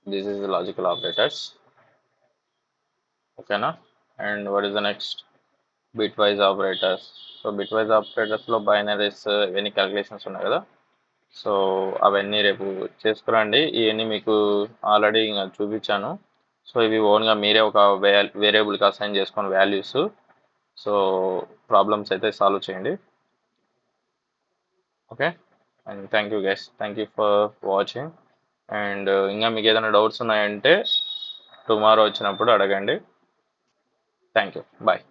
[SPEAKER 1] This is the logical operators. Okay na? And what is the next? Bitwise operators. So bitwise operators లో binaries ఇవన్నీ calculations ఉన్నాయి కదా, so అవన్నీ రేపు చేసుకురండి. ఇవన్నీ మీకు already ఇంకా చూపించాను. సో ఇవి ఓన్గా మీరే ఒక వేరియబుల్కి అసైన్ చేసుకొని వాల్యూస్, సో ప్రాబ్లమ్స్ అయితే సాల్వ్ చేయండి. Okay, and thank you guys, thank you for watching. And ఇంకా మీకు ఏదైనా డౌట్స్ ఉన్నాయంటే టుమారో వచ్చినప్పుడు అడగండి. Thank you, bye.